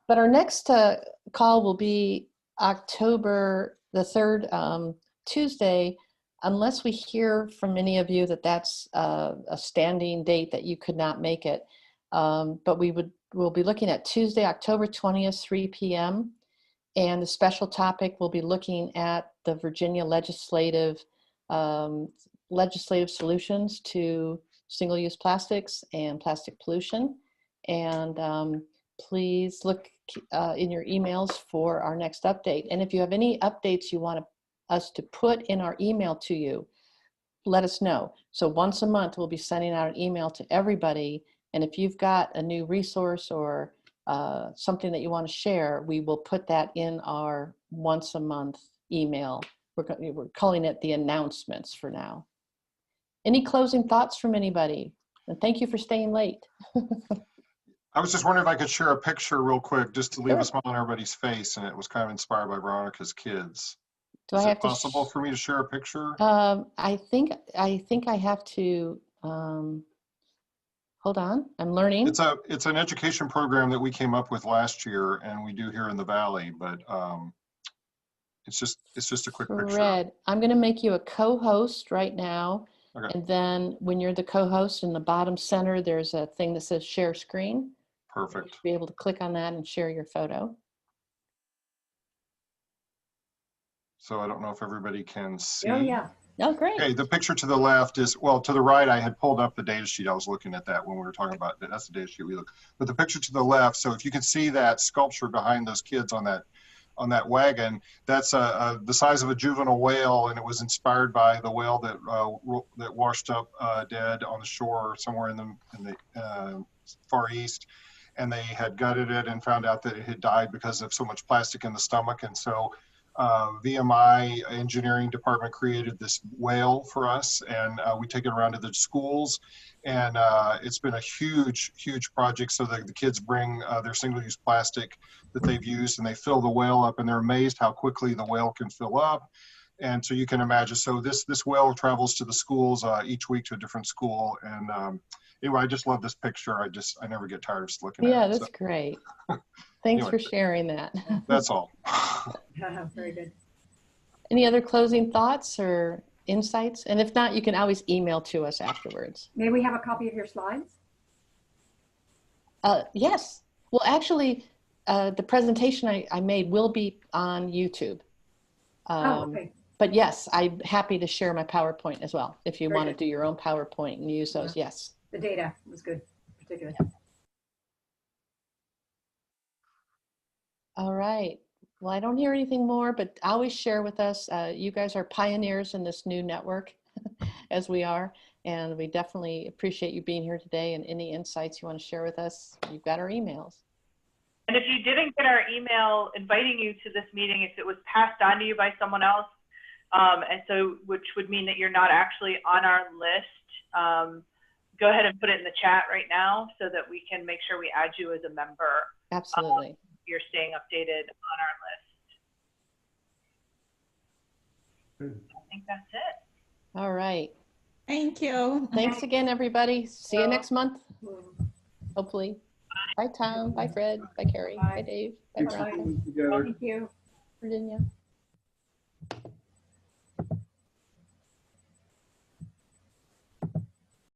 But our next call will be October the 3rd, Tuesday, unless we hear from any of you that that's a standing date that you could not make it. But we'll be looking at Tuesday, October 20th, 3 p.m. And the special topic will be looking at the Virginia legislative solutions to single-use plastics and plastic pollution. And please look in your emails for our next update. And if you have any updates you want us to put in our email to you, let us know. So once a month, we'll be sending out an email to everybody. And if you've got a new resource or something that you want to share, we will put that in our once a month email. We're calling it the announcements for now. Any closing thoughts from anybody? And thank you for staying late. I was just wondering if I could share a picture real quick, just to leave Sure. a smile on everybody's face, and it was kind of inspired by Veronica's kids. Do Is I have it possible for me to share a picture? I think I have to, hold on, I'm learning. It's an education program that we came up with last year, and we do here in the Valley, but it's just a quick picture. Fred, I'm going to make you a co-host right now. Okay. And then when you're the co-host, in the bottom center, there's a thing that says share screen. Perfect. You'll be able to click on that and share your photo. So I don't know if everybody can see. Oh, yeah. Oh, great. Okay, the picture to the left is, well, to the right, I had pulled up the data sheet. I was looking at that when we were talking about that. That's the data sheet we look. But the picture to the left, so if you can see that sculpture behind those kids on that wagon, that's the size of a juvenile whale, and it was inspired by the whale that washed up dead on the shore somewhere in the Far East. And they had gutted it and found out that it had died because of so much plastic in the stomach. And so VMI engineering department created this whale for us, and we take it around to the schools, and it's been a huge project. So the kids bring their single-use plastic that they've used, and they fill the whale up, and they're amazed how quickly the whale can fill up. And so you can imagine, so this whale travels to the schools each week to a different school. And anyway, I just love this picture. I never get tired of just looking at it. Yeah, that's great. Thanks for sharing that. That's all. Very good. Any other closing thoughts or insights? And if not, you can always email to us afterwards. May we have a copy of your slides? Yes. Well, actually, the presentation I made will be on YouTube. Okay. But yes, I'm happy to share my PowerPoint as well. If you Very want to good. do your own PowerPoint and use those, yes. The data was good, particularly. All right. Well, I don't hear anything more, but always share with us. You guys are pioneers in this new network, as we are, and we definitely appreciate you being here today. And any insights you want to share with us, you've got our emails. And if you didn't get our email inviting you to this meeting, if it was passed on to you by someone else, and so which would mean that you're not actually on our list, go ahead and put it in the chat right now so that we can make sure we add you as a member. Absolutely. You're staying updated on our list. I think that's it. All right. Thank you. Thanks again, everybody. See you next month, hopefully. Bye, Tom. Bye, Fred. Bye, Carrie. Bye, Dave. Bye, Veronica. Thank you. Virginia.